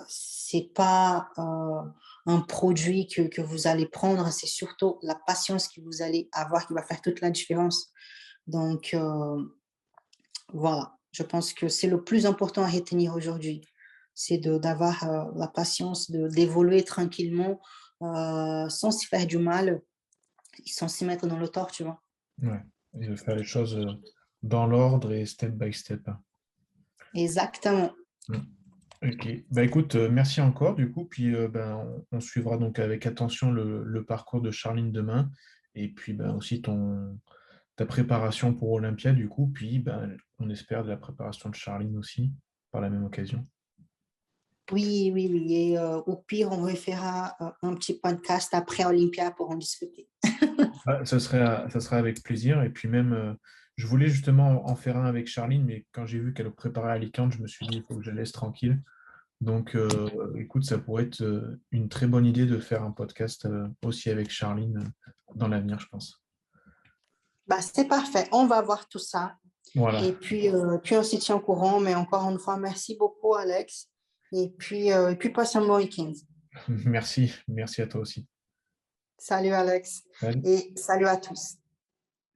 c'est pas un produit que vous allez prendre, c'est surtout la patience que vous allez avoir qui va faire toute la différence. Donc, voilà, je pense que c'est le plus important à retenir aujourd'hui, c'est d'avoir la patience d'évoluer tranquillement sans s'y faire du mal, sans s'y mettre dans le tort, tu vois. Ouais. Et de faire les choses dans l'ordre et step by step. Exactement. Mm. Ok. Bah écoute, merci encore du coup. Puis ben, on suivra donc avec attention le parcours de Charline demain. Et puis ben, aussi ta préparation pour Olympia du coup. Puis ben, on espère de la préparation de Charline aussi par la même occasion. Oui, oui, oui. Et au pire, on refera un petit podcast après Olympia pour en discuter. Ah, ça serait avec plaisir. Et puis même, je voulais justement en faire un avec Charline, mais quand j'ai vu qu'elle préparait Alicante, je me suis dit, il faut que je la laisse tranquille. Donc, écoute, ça pourrait être une très bonne idée de faire un podcast aussi avec Charline dans l'avenir, je pense. C'est parfait. On va voir tout ça. Voilà. Et puis on se tient au courant. Mais encore une fois, merci beaucoup, Alex. Et puis passe un bon week-end. Merci à toi aussi. Salut, Alex. Salut. Et salut à tous.